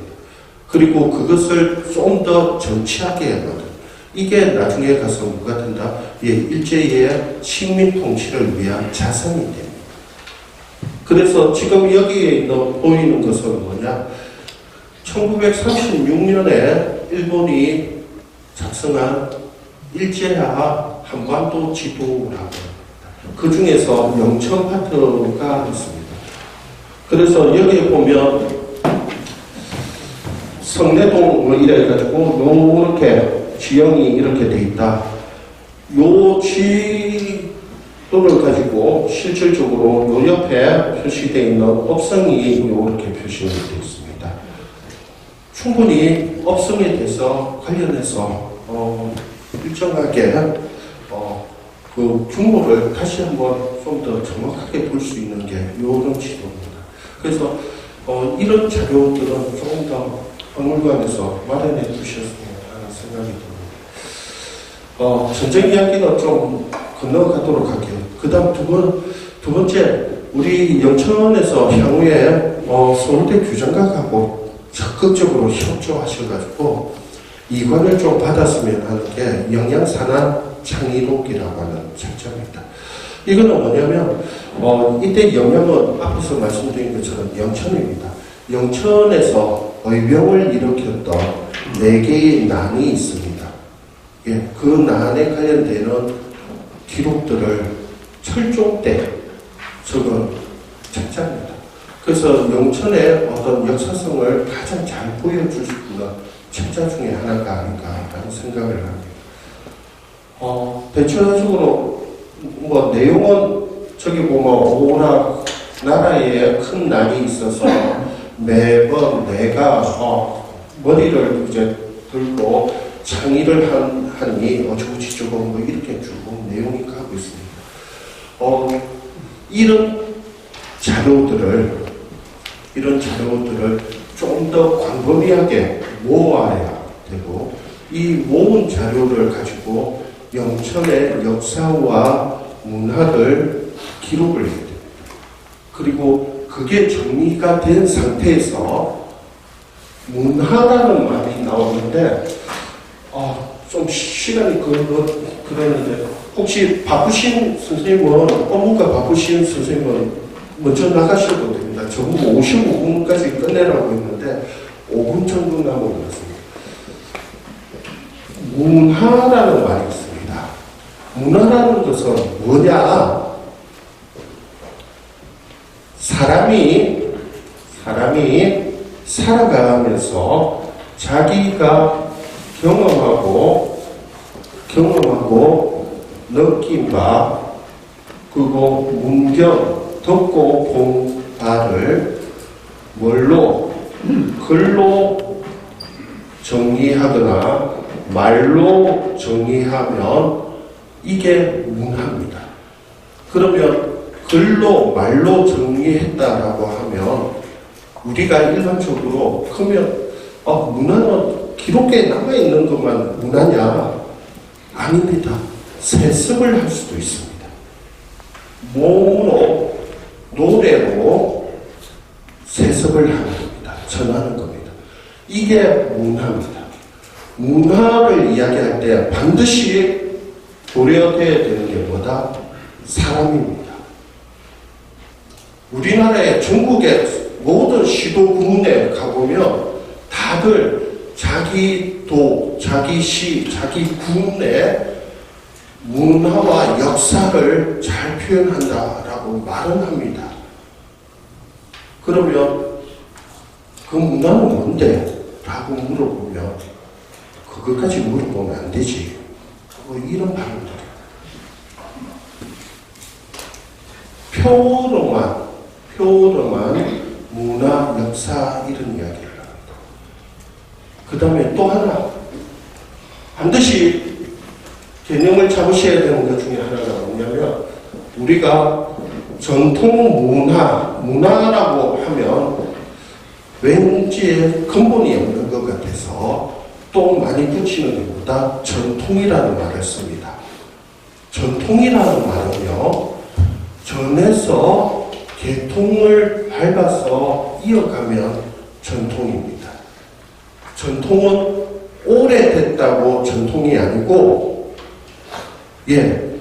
그리고 그것을 좀 더 정치하게 해거든. 이게 나중에 가서 뭐가 된다? 일제의 식민 통치를 위한 자산이 됩니다. 그래서 지금 여기에 보이는 것은 뭐냐? 1936년에 일본이 작성한 일제화 한반도 지도라고 합니다. 그 중에서 영천 파트가 있습니다. 그래서 여기에 보면 성내동 이래가지고 이렇게 지형이 이렇게 돼 있다. 요 지도를 가지고 실질적으로 요 옆에 표시되어 있는 업성이 이렇게 표시가 되어 있습니다. 충분히 업성에 대해서 관련해서 일정하게 그 규모를 다시 한번 좀 더 정확하게 볼 수 있는 게 이런 지도입니다. 그래서 이런 자료들은 조금 더 박물관에서 마련해 두셨으면 하는 생각이 듭니다. 전쟁 이야기는 좀 건너가도록 할게요. 그 다음 두 번째, 우리 영천에서 향후에 서울대 규정각하고 적극적으로 협조하셔가지고 이관을 좀 받았으면 하는 게 영양산안 창의록이라고 하는 책자입니다. 이거는 뭐냐면 이때 영양은 앞에서 말씀드린 것처럼 영천입니다. 영천에서 의병을 일으켰던 4개의 난이 있습니다. 그 난에 관련되는 기록들을 철종 때 적은 책자입니다. 그래서 영천의 어떤 역사성을 가장 잘 보여줄 수 있는 책자 중에 하나가 아닌가라는 생각을 합니다. 대체적으로 내용은 저기 보면 오락 나라에 큰 난이 있어서 매번 내가 머리를 이제 들고 창의를 하니 어쩌고저쩌고 이렇게 쭉 내용이 가고 있습니다. 이런 자료들을 좀 더 광범위하게 모아야 되고, 이 모은 자료를 가지고 영천의 역사와 문화를 기록을 해야 됩니다. 그리고 그게 정리가 된 상태에서 문화라는 말이 나오는데 좀 시간이 그러는데 혹시 바쁘신 선생님은 업무가 바쁘신 선생님은 먼저 나가셔도 됩니다. 저보고 55분까지 끝내라고 했는데 5분 정도 남은 것 같습니다. 문화라는 말이 있습니다. 문화라는 것은 뭐냐? 사람이 살아가면서 자기가 경험하고 느낀 바, 그리고 문경, 듣고 본 바를 뭘로? 글로 정리하거나 말로 정리하면 이게 문화입니다. 그러면 글로 말로 정리했다라고 하면 우리가 일반적으로 그러면 문화는 기록에 남아있는 것만 문화냐? 아닙니다. 세습을 할 수도 있습니다. 몸으로, 노래로 세습을 하는 겁니다. 전하는 겁니다. 이게 문화입니다. 문화를 이야기할 때 반드시 고려돼야 되는 게 뭐다? 사람입니다. 우리나라의 전국의 모든 시도 구문에 가보면 다들 자기 도, 자기 시, 자기 구문의 문화와 역사를 잘 표현한다라고 말은 합니다. 그러면 그 문화는 뭔데? 라고 물어보면 그것까지 물어보면 안 되지. 뭐 이런 발언들이에요. 표로만 문화, 역사 이런 이야기를 합니다. 그 다음에 또 하나 반드시 개념을 잡으셔야 되는 것 중에 하나가 뭐냐면 우리가 전통 문화라고 하면 왠지 근본이 없는 것 같아서 또 많이 붙이는 것보다 전통이라는 말을 씁니다. 전통이라는 말은요, 전에서 계통을 밟아서 이어가면 전통입니다. 전통은 오래됐다고 전통이 아니고,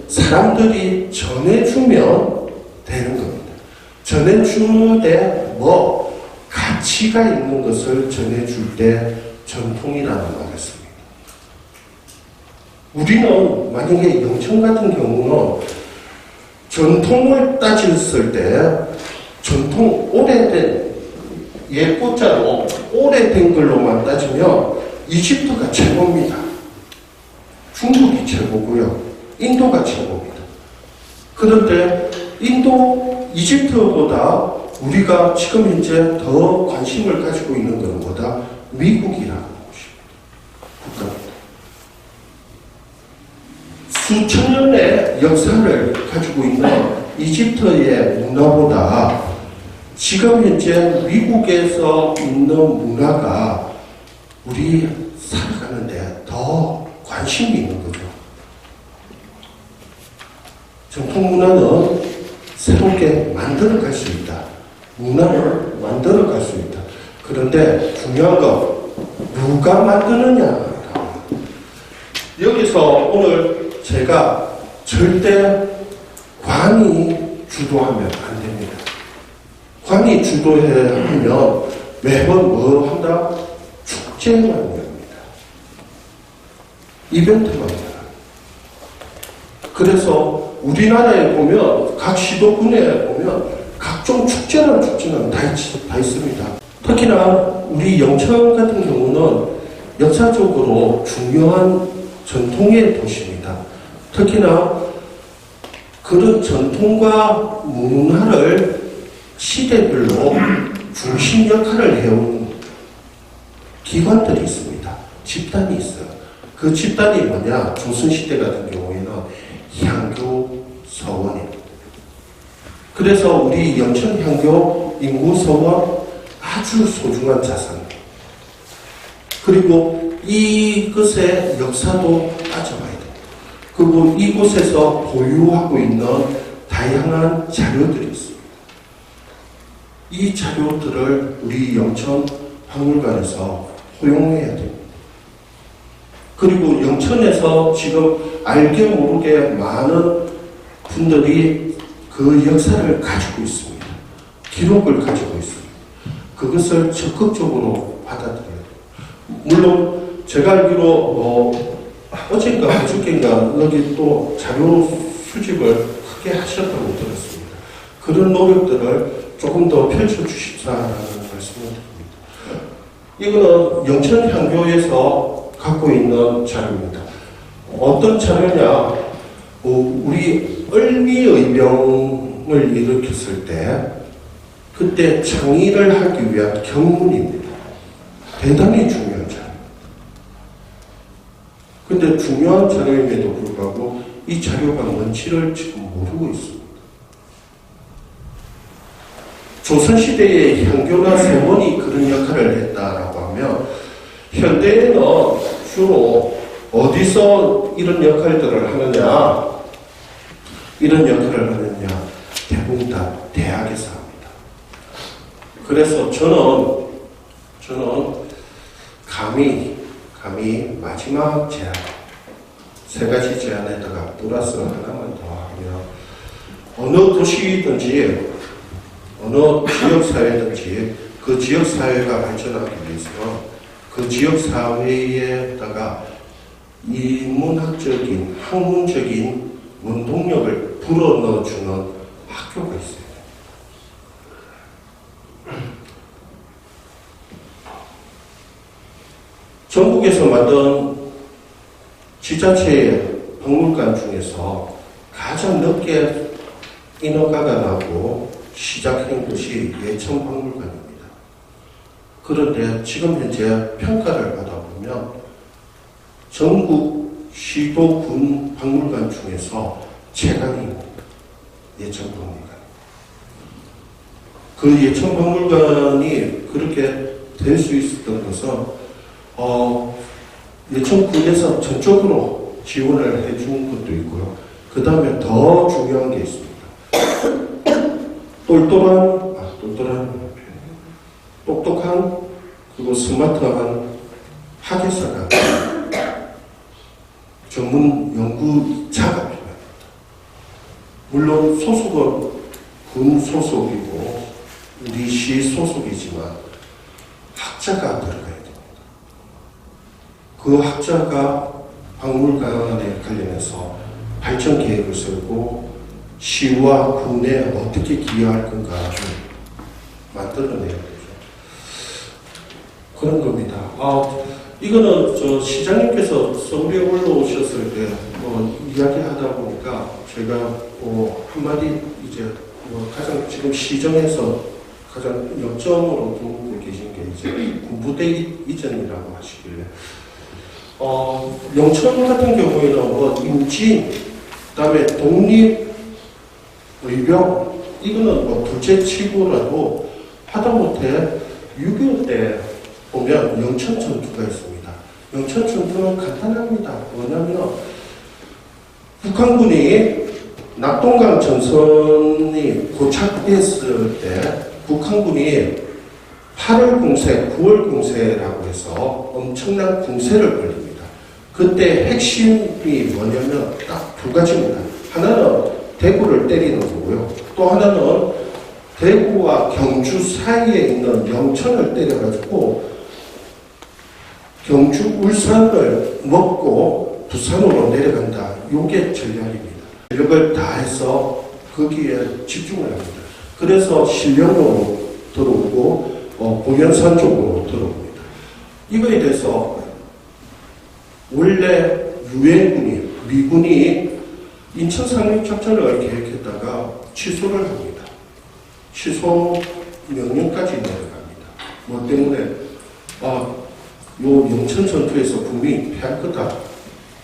사람들이 전해주면 되는 겁니다. 전해주되 가치가 있는 것을 전해줄 때 전통이라는 말을 씁니다. 우리는 만약에 영천 같은 경우는 전통을 따졌을 때 전통 오래된 예꽃자로 오래된 걸로만 따지면 이집트가 최고입니다. 중국이 최고고요. 인도가 최고입니다. 그런데 이집트보다 우리가 지금 현재 더 관심을 가지고 있는 것은 뭐다? 미국이라는 곳입니다. 국가입니다. 수천 년의 역사를 가지고 있는 이집트의 문화보다 지금 현재 미국에서 있는 문화가 우리 살아가는데 더 관심이 있는 거죠. 전통 문화는 새롭게 만들어갈 수 있다. 문화를 만들어갈 수 있다. 그런데 중요한 건 누가 만드느냐. 여기서 오늘 제가 절대 관이 주도하면 안 됩니다. 관이 주도하면 매번 뭐 한다? 축제만 합니다. 이벤트만 합니다. 그래서 우리나라에 보면 각 시도군에 보면 각종 축제는 다 있습니다. 특히나 우리 영천 같은 경우는 역사적으로 중요한 전통의 도시입니다. 특히나 그런 전통과 문화를 시대별로 중심 역할을 해온 기관들이 있습니다. 집단이 있어요. 그 집단이 뭐냐? 조선시대 같은 경우에는 향교 서원입니다. 그래서 우리 영천 향교 인구 서원 아주 소중한 자산입니다. 그리고 이것의 역사도 따져봐야 됩니다. 그리고 이곳에서 보유하고 있는 다양한 자료들이 있습니다. 이 자료들을 우리 영천 박물관에서 허용해야 됩니다. 그리고 영천에서 지금 알게 모르게 많은 분들이 그 역사를 가지고 있습니다. 기록을 가지고 있습니다. 그것을 적극적으로 받아들여야 돼요. 물론 제가 알기로 어젠가 어저께인가 여기 또 자료 수집을 크게 하셨다고 들었습니다. 그런 노력들을 조금 더 펼쳐주십사라는 말씀을 드립니다. 이거는 영천향교에서 갖고 있는 자료입니다. 어떤 자료냐? 우리 을미의병을 일으켰을 때 그때 창의를 하기 위한 경문입니다. 대단히 중요한 자료. 근데 중요한 자료임에도 불구하고 이 자료가 뭔지를 지금 모르고 있습니다. 조선시대의 향교나 세원이 그런 역할을 했다라고 하면 현대에는 주로 어디서 이런 역할들을 하느냐? 이런 역할을 하느냐? 대부분 다 대학에서 합니다. 그래서 저는 감히 마지막 제안, 세 가지 제안에다가 플러스 하나만 더 하면 어느 도시든지 어느 지역사회든지 그 지역사회가 발전하기 위해서 그 지역사회에다가 인문학적인 학문적인 원동력을 불어넣어주는 학교가 있어요. 전국에서 만든 지자체의 박물관 중에서 가장 늦게 인허가가 나고 시작한 곳이 예천박물관입니다. 그런데 지금 현재 평가를 받아보면 전국 시도군 박물관 중에서 최강이 예천박물관. 그 예천박물관이 그렇게 될 수 있었던 것은 예천군에서 전적으로 지원을 해준 것도 있고요. 그 다음에 더 중요한 게 있습니다. 똑똑한 그리고 스마트한 학예사가 전문 연구자가 필요합니다. 물론 소속은 군 소속이고 우리 시 소속이지만 학자가 들어가야 됩니다. 그 학자가 박물관에 관련해서 발전 계획을 세우고 시와 군에 어떻게 기여할 건가를 만들어내야 되죠. 그런 겁니다. 이거는 저 시장님께서 서울에 올라오셨을 때 이야기하다 보니까 제가 한마디 이제 가장 지금 시정에서 가장 역점으로 두고 계신 게 이제 군부대 이전이라고 하시길래 영천 같은 경우에는 임진, 그다음에 독립, 의병 이거는 둘째 치고라도 하다못해 6.25 때 보면 영천 전투가 있습니다. 영천 전투는 간단합니다. 뭐냐면 북한군이 낙동강 전선이 고착됐을 때 북한군이 8월 공세, 9월 공세라고 해서 엄청난 공세를 벌립니다. 그때 핵심이 뭐냐면 딱 두 가지입니다. 하나는 대구를 때리는 거고요. 또 하나는 대구와 경주 사이에 있는 영천을 때려가지고 경주 울산을 먹고 부산으로 내려간다. 이게 전략입니다. 전력을 다해서 거기에 집중을 합니다. 그래서 신령으로 들어오고 공연산 쪽으로 들어옵니다. 이거에 대해서 원래 유엔군이 미군이 인천 상륙작전을 계획했다가 취소를 합니다. 취소 명령까지 내려갑니다. 뭐 때문에 요 영천 전투에서 분명히 패할 거다라고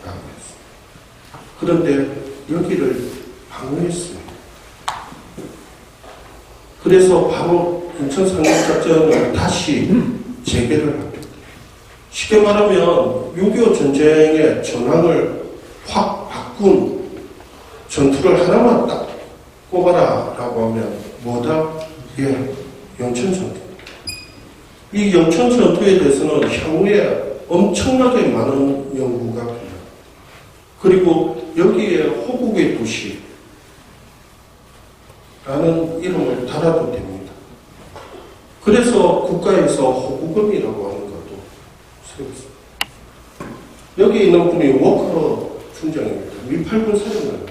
했습니다. 그런데 여기를 방어했습니다. 그래서 바로 인천 상륙작전을 다시 재개를 합니다. 쉽게 말하면 6.25 전쟁의 전황을 확 바꾼 전투를 하나만 딱 꼽아라라고 하면 뭐다? 영천 전투. 이 영천 전투에 대해서는 향후에 엄청나게 많은 연구가 필요합니다. 그리고 여기에 호국의 도시라는 이름을 달아도 됩니다. 그래서 국가에서 호국음이라고 하는 것도 세웠습니다. 여기 있는 분이 워커 중장입니다. 미8군 사령관.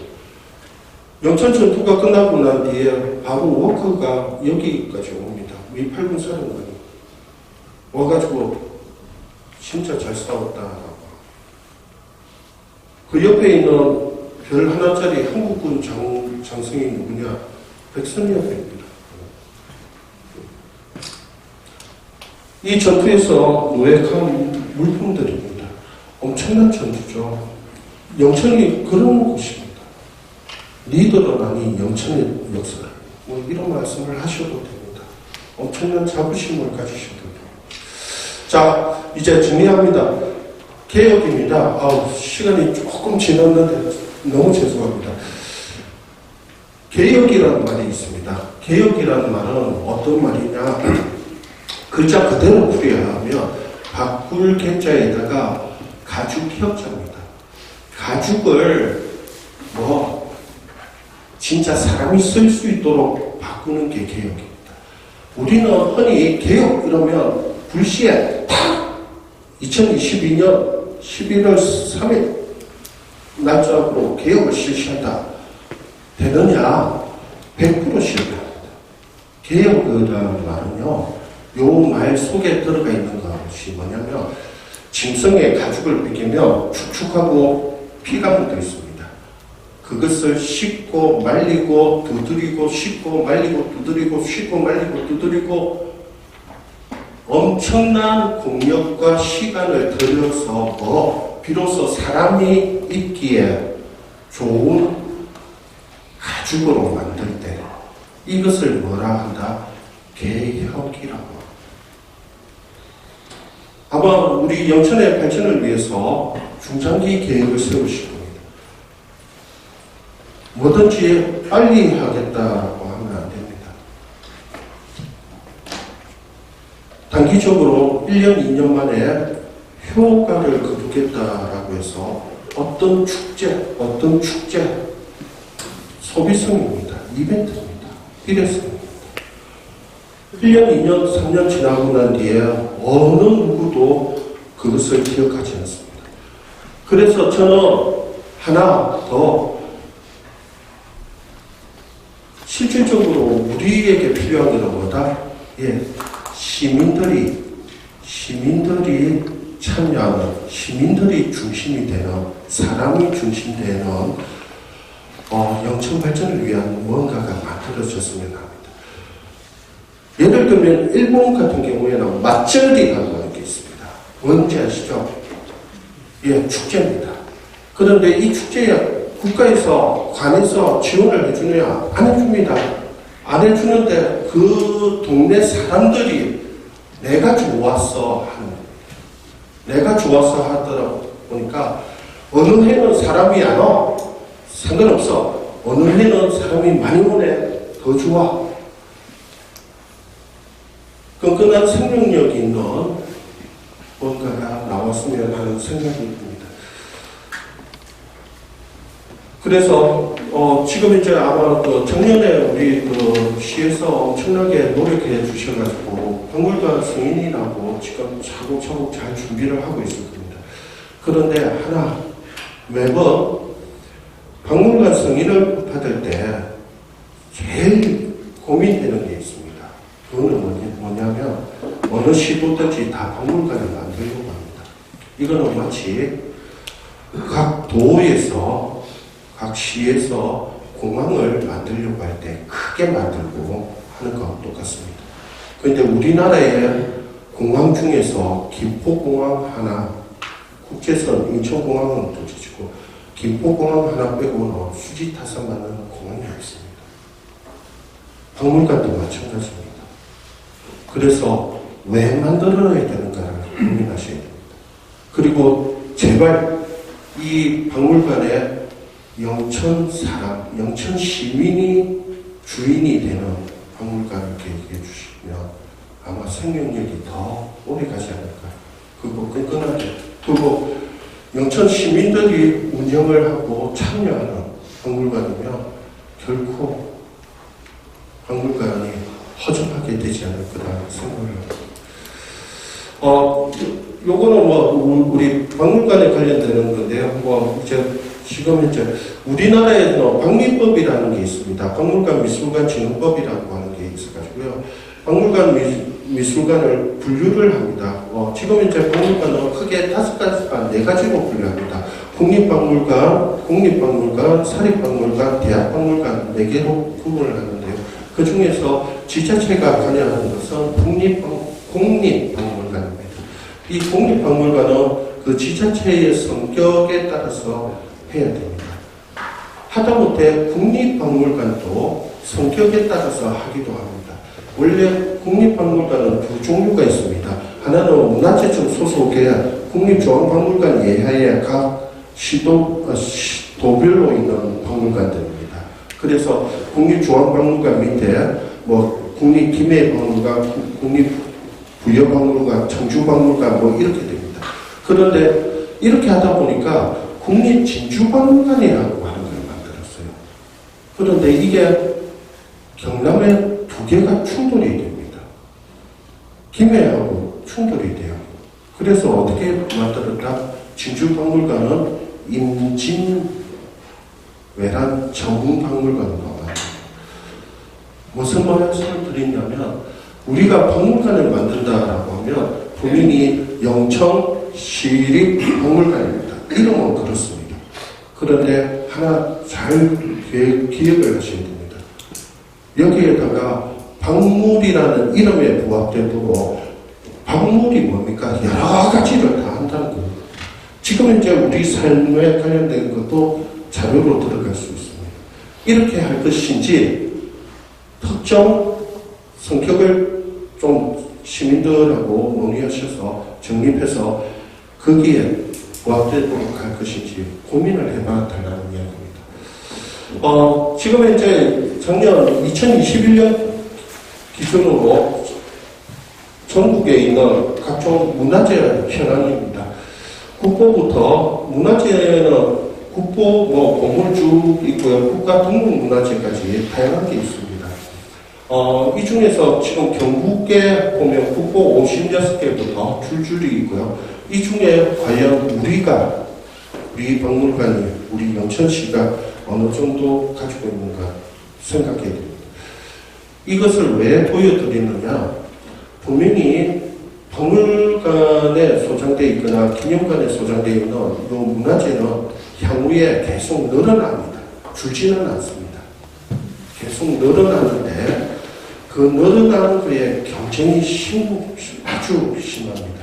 영천 전투가 끝나고 난 뒤에 바로 워커가 여기까지 옵니다. 미8군 사령관이 와가지고 진짜 잘 싸웠다라고. 그 옆에 있는 별 하나짜리 한국군 장성이 누구냐? 백선엽입니다. 이 전투에서 노획한 물품들입니다. 엄청난 전투죠. 영천이 그런 곳입니다. 리더는 아닌 영천의 역사. 이런 말씀을 하셔도 됩니다. 엄청난 자부심을 가지셔도 됩니다. 자, 이제 정리합니다. 개혁입니다. 시간이 조금 지났는데 너무 죄송합니다. 개혁이라는 말이 있습니다. 개혁이라는 말은 어떤 말이냐? 글자 그대로 풀이하면 바꿀 개자에다가 가죽 혁자입니다. 가죽을 진짜 사람이 쓸 수 있도록 바꾸는 게 개혁입니다. 우리는 흔히 개혁 이러면 불시에 탁 2022년 11월 3일 날짜로 개혁을 실시한다. 되느냐? 100% 실패합니다. 개혁이라는 말은요, 요 말 속에 들어가 있는 것이 뭐냐면, 짐승의 가죽을 벗기면 축축하고 피가 묻어 있습니다. 그것을 씻고 말리고 두드리고 씻고 말리고 두드리고 씻고 말리고 두드리고 엄청난 공력과 시간을 들여서 비로소 사람이 입기에 좋은 가죽으로 만들 때 이것을 뭐라 한다? 개혁이라고. 아마 우리 영천의 발전을 위해서 중장기 계획을 세우실 겁니다. 뭐든지 빨리 하겠다고 하면 안 됩니다. 단기적으로 1년, 2년 만에 효과를 거두겠다라고 해서 어떤 축제, 소비성입니다. 이벤트입니다. 일회성입니다. 1년, 2년, 3년 지나고 난 뒤에 어느 누구도 그것을 기억하지 않습니다. 그래서 저는 하나 더 실질적으로 우리에게 필요한 것은 뭐다? 시민들이 참여하는, 시민들이 중심이 되는, 사람이 중심되는 영천 발전을 위한 뭔가가 만들어졌으면 합니다. 예를 들면 일본 같은 경우에는 맞절이라고 하는 게 있습니다. 뭔지 아시죠? 축제입니다. 그런데 이 축제에 국가에서, 관에서 지원을 해주느냐? 안 해줍니다. 안 해주는데 그 동네 사람들이 내가 좋았어 하는 겁니다. 내가 좋아서 하더라 보니까 어느 해는 사람이 안 와. 상관없어. 어느 해는 사람이 많이 오네. 더 좋아. 끈끈한 생명력이 있는 뭔가가 나왔으면 하는 생각이 듭니다. 그래서 지금 이제 아마 작년에 우리 시에서 엄청나게 노력해 주셔가지고 박물관 승인이라고 지금 차곡차곡 잘 준비를 하고 있을 겁니다. 그런데 하나 매번 박물관 승인을 받을 때 제일 고민되는 게 있습니다. 그거는 뭐냐면 어느 시도든지 다 박물관을 만들려고 합니다. 이거는 마치 각 도에서 각 시에서 공항을 만들려고 할 때 크게 만들고 하는 거하고 똑같습니다. 그런데 우리나라의 공항 중에서 김포공항 하나, 국제선 인천공항은 둘째치고 김포공항 하나 빼고는 수지 타산받는 공항이 없습니다. 박물관도 마찬가지입니다. 그래서 왜 만들어야 되는가를 고민하셔야 됩니다. 그리고 제발 이 박물관에 영천 사람, 영천 시민이 주인이 되는 박물관을 계획해 주시면 아마 생명력이 더 오래 가지 않을까. 그리고 끈끈하게. 그리고 영천 시민들이 운영을 하고 참여하는 박물관이면 결코 박물관이 허전하게 되지 않을 거라는 생각을 합니다. 요거는 우리 박물관에 관련되는 건데요. 지금 이제 우리나라에는 박미법이라는 게 있습니다. 박물관 미술관 진흥법이라고 하는 게 있어가지고요. 박물관 미술관을 분류를 합니다. 지금 이제 박물관은 크게 4가지로 분류합니다. 국립박물관, 사립박물관, 대학박물관 4개로 구분을 하는데요. 그 중에서 지자체가 관여하는 것은 국립박물관입니다. 이 국립박물관은 그 지자체의 성격에 따라서 해야 됩니다. 하다못해 국립박물관도 성격에 따라서 하기도 합니다. 원래 국립박물관은 두 종류가 있습니다. 하나는 문화재청 소속의 국립중앙박물관 예하의 각 도별로 있는 박물관들입니다. 그래서 국립중앙박물관 밑에 국립김해박물관, 국립부여박물관, 청주박물관 이렇게 됩니다. 그런데 이렇게 하다 보니까 국립진주박물관이라고 하는 걸 만들었어요. 그런데 이게 경남에 두 개가 충돌이 됩니다. 김해하고 충돌이 돼요. 그래서 어떻게 만들었다? 진주박물관은 임진왜란 전문박물관으로 만듭니다. 무슨 말씀을 드리냐면 우리가 박물관을 만든다라고 하면 본인이 영청 시립박물관입니다. 이름은 그렇습니다. 그런데 하나 잘 기억을 하셔야 됩니다. 여기에다가 박물이라는 이름에 부합되도록 박물이 뭡니까? 여러 가지를 다 한다는 거예요. 지금 이제 우리 삶에 관련된 것도 자료로 들어갈 수 있습니다. 이렇게 할 것인지 특정 성격을 좀 시민들하고 논의하셔서 정립해서 거기에 부합되도록 할 것인지 고민을 해봐야 된다는 이야기입니다. 지금 이제 작년 2021년 기준으로 전국에 있는 각종 문화재 현황입니다. 국보부터 문화재는 국보, 보물쭉 있고요. 국가등록문화재까지 다양한 게 있습니다. 이 중에서 지금 경북에 보면 국보 56개부터 줄줄이 있고요. 이 중에 과연 우리 박물관이, 우리 영천시가 어느 정도 가지고 있는가 생각해야 됩니다. 이것을 왜 보여드리느냐? 분명히 박물관에 소장되어 있거나 기념관에 소장되어 있는 이 문화재는 향후에 계속 늘어납니다. 줄지는 않습니다. 계속 늘어나는데 그 늘어나는 거에 경쟁이 아주 심합니다.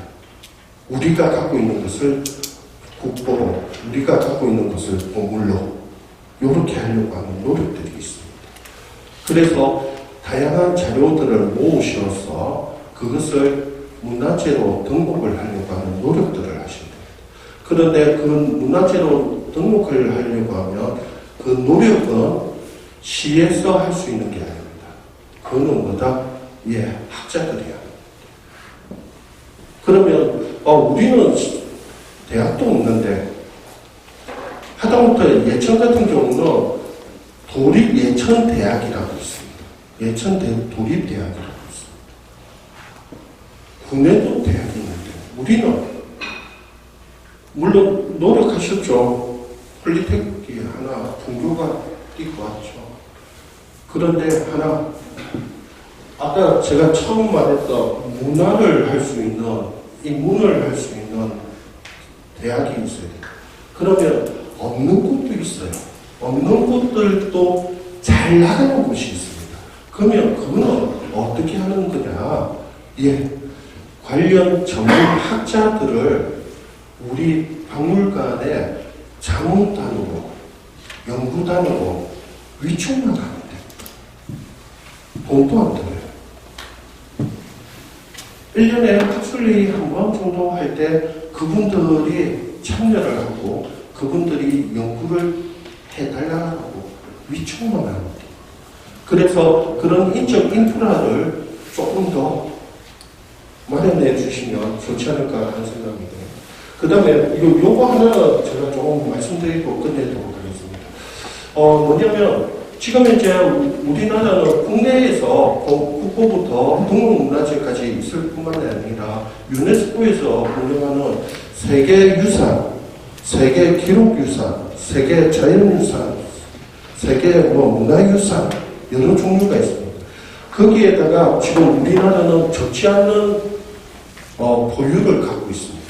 우리가 갖고 있는 것을 국보로, 우리가 갖고 있는 것을 보물로 이렇게 하려고 하는 노력들이 있습니다. 그래서 다양한 자료들을 모으셔서 그것을 문화재로 등록을 하려고 하는 노력들을 하셔야 됩니다. 그런데 그 문화재로 등록을 하려고 하면 그 노력은 시에서 할 수 있는 게 아닙니다. 그거는 뭐다? 학자들이야. 그러면 우리는 대학도 없는데 하다못해 예천 같은 경우는 도립예천대학이라고 있습니다. 도립대학이라고 있습니다. 국내도 대학이 있는데 우리는 물론 노력하셨죠. 폴리테크닉이 하나 분교가 뛰고 왔죠. 그런데 하나 아까 제가 처음 말했던 문화를 할 수 있는, 인문을 할 수 있는 대학이 있어야 돼요. 그러면 없는 곳도 있어요. 없는 곳들도 잘 나가는 곳이 있습니다. 그러면 그거는 어떻게 하는 거냐? 관련 전문 학자들을 우리 박물관에 자문단으로, 연구단으로 위촉만 하면 돼요. 돈도 안 들어요. 1년에 학술회의 한 번 정도 할 때 그분들이 참여를 하고 그분들이 연구를 해달라고 위촉만 하는 거예요. 그래서 그런 인적 인프라를 조금 더 마련해 주시면 좋지 않을까 하는 생각이 들어요. 그 다음에 요거 하나 제가 조금 말씀드리고 끝내도록 하겠습니다. 뭐냐면 지금 이제 우리나라는 국내에서 국보부터 등록문화재까지 있을 뿐만 아니라 유네스코에서 공정하는 세계유산, 세계기록유산, 세계자연유산, 세계 문화유산 여러 종류가 있습니다. 거기에다가 지금 우리나라는 적지 않은 보유를 갖고 있습니다.